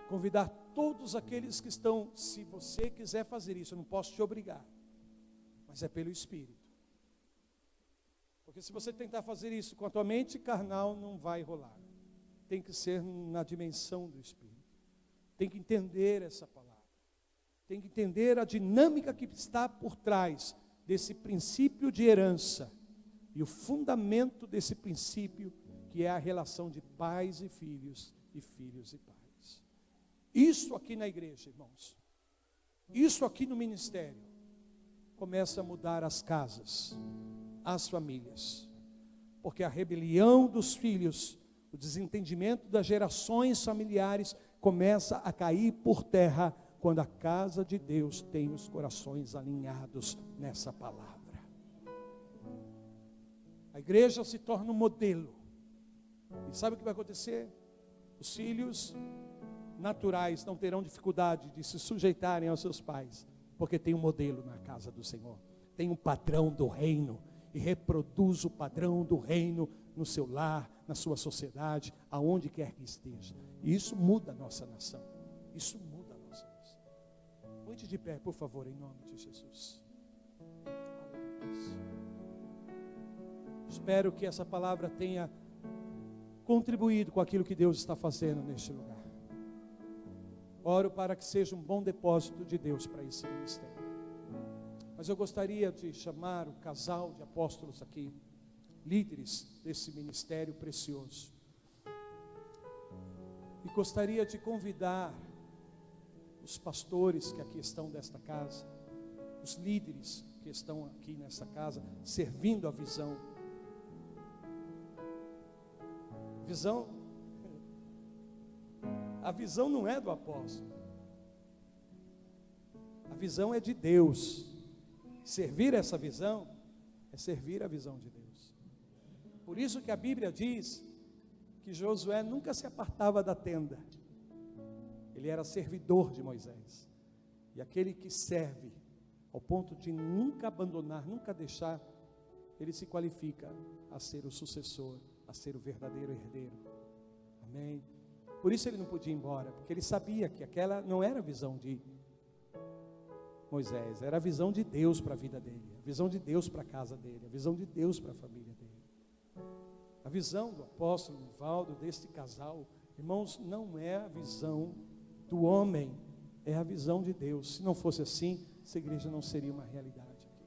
convidar todos aqueles que estão, se você quiser fazer isso, eu não posso te obrigar, mas é pelo Espírito, porque se você tentar fazer isso com a tua mente carnal, não vai rolar. Tem que ser na dimensão do Espírito, tem que entender essa palavra, tem que entender a dinâmica que está por trás desse princípio de herança, e o fundamento desse princípio, que é a relação de pais e filhos e pais. Isso aqui na igreja, irmãos, isso aqui no ministério, começa a mudar as casas, as famílias, porque a rebelião dos filhos, o desentendimento das gerações familiares começa a cair por terra quando a casa de Deus tem os corações alinhados nessa palavra. A igreja se torna um modelo. E sabe o que vai acontecer? Os filhos naturais não terão dificuldade de se sujeitarem aos seus pais, porque tem um modelo na casa do Senhor, tem um padrão do reino, e reproduz o padrão do reino no seu lar, na sua sociedade, aonde quer que esteja. E isso muda a nossa nação. Isso muda a nossa nação. Ponte de pé, por favor, em nome de Jesus. Espero que essa palavra tenha contribuído com aquilo que Deus está fazendo neste lugar. Oro para que seja um bom depósito de Deus para esse ministério. Mas eu gostaria de chamar o casal de apóstolos aqui, líderes desse ministério precioso. E gostaria de convidar os pastores que aqui estão desta casa, os líderes que estão aqui nessa casa, servindo a visão. A visão não é do apóstolo. A visão é de Deus. Servir essa visão é servir a visão de Deus. Por isso que a Bíblia diz que Josué nunca se apartava da tenda. Ele era servidor de Moisés. E aquele que serve ao ponto de nunca abandonar, nunca deixar, ele se qualifica a ser o sucessor, a ser o verdadeiro herdeiro. Amém? Por isso ele não podia ir embora, porque ele sabia que aquela não era a visão de Moisés, era a visão de Deus para a vida dele, a visão de Deus para a casa dele, a visão de Deus para a família dele. A visão do apóstolo Nivaldo, deste casal, irmãos, não é a visão do homem, é a visão de Deus. Se não fosse assim, essa igreja não seria uma realidade aqui.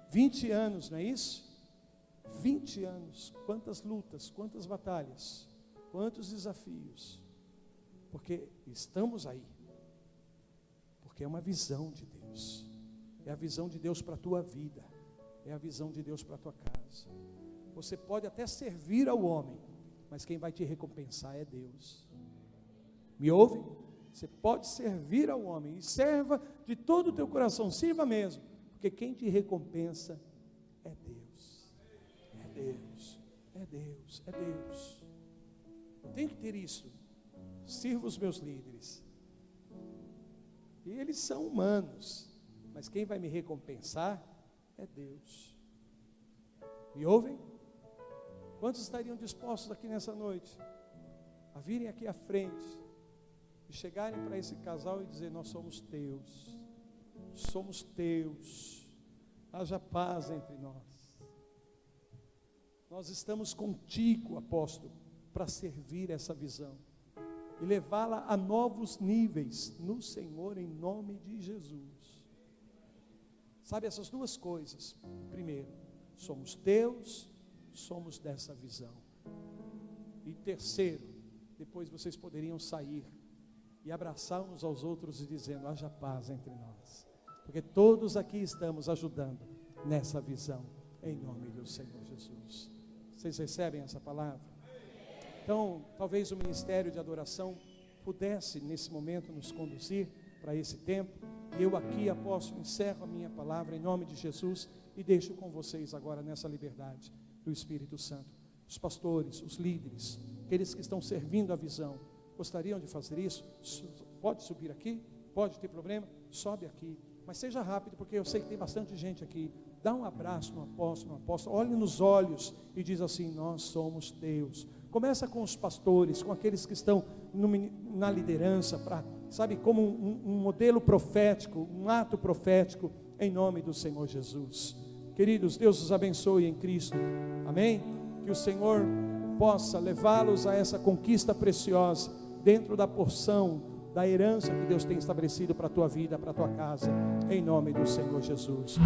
20 anos, não é isso? 20 anos, quantas lutas, quantas batalhas, quantos desafios, porque estamos aí. Porque é uma visão de Deus, é a visão de Deus para a tua vida, é a visão de Deus para a tua casa. Você pode até servir ao homem, mas quem vai te recompensar é Deus. Me ouve? Você pode servir ao homem, e serva de todo o teu coração, sirva mesmo, porque quem te recompensa é Deus, é Deus, é Deus, é Deus. Eu tenho que ter isso. Sirva os meus líderes. E eles são humanos, mas quem vai me recompensar é Deus. Me ouvem? Quantos estariam dispostos aqui nessa noite a virem aqui à frente e chegarem para esse casal e dizer: nós somos teus, haja paz entre nós. Nós estamos contigo, apóstolo, para servir essa visão e levá-la a novos níveis no Senhor, em nome de Jesus. Sabe, essas duas coisas: primeiro, somos teus, somos dessa visão. E terceiro, depois vocês poderiam sair e abraçar uns aos outros e dizendo: haja paz entre nós, porque todos aqui estamos ajudando nessa visão, em nome do Senhor Jesus. Vocês recebem essa palavra? Então, talvez o ministério de adoração pudesse, nesse momento, nos conduzir para esse tempo. E eu aqui, apóstolo, encerro a minha palavra em nome de Jesus e deixo com vocês agora nessa liberdade do Espírito Santo. Os pastores, os líderes, aqueles que estão servindo a visão, gostariam de fazer isso? Pode subir aqui? Pode ter problema? Sobe aqui. Mas seja rápido, porque eu sei que tem bastante gente aqui. Dá um abraço no apóstolo, olhe nos olhos e diz assim: nós somos teus. Começa com os pastores, com aqueles que estão na liderança, para, sabe, como um modelo profético, um ato profético, em nome do Senhor Jesus. Queridos, Deus os abençoe em Cristo, amém? Que o Senhor possa levá-los a essa conquista preciosa, dentro da porção, da herança que Deus tem estabelecido para a tua vida, para a tua casa, em nome do Senhor Jesus.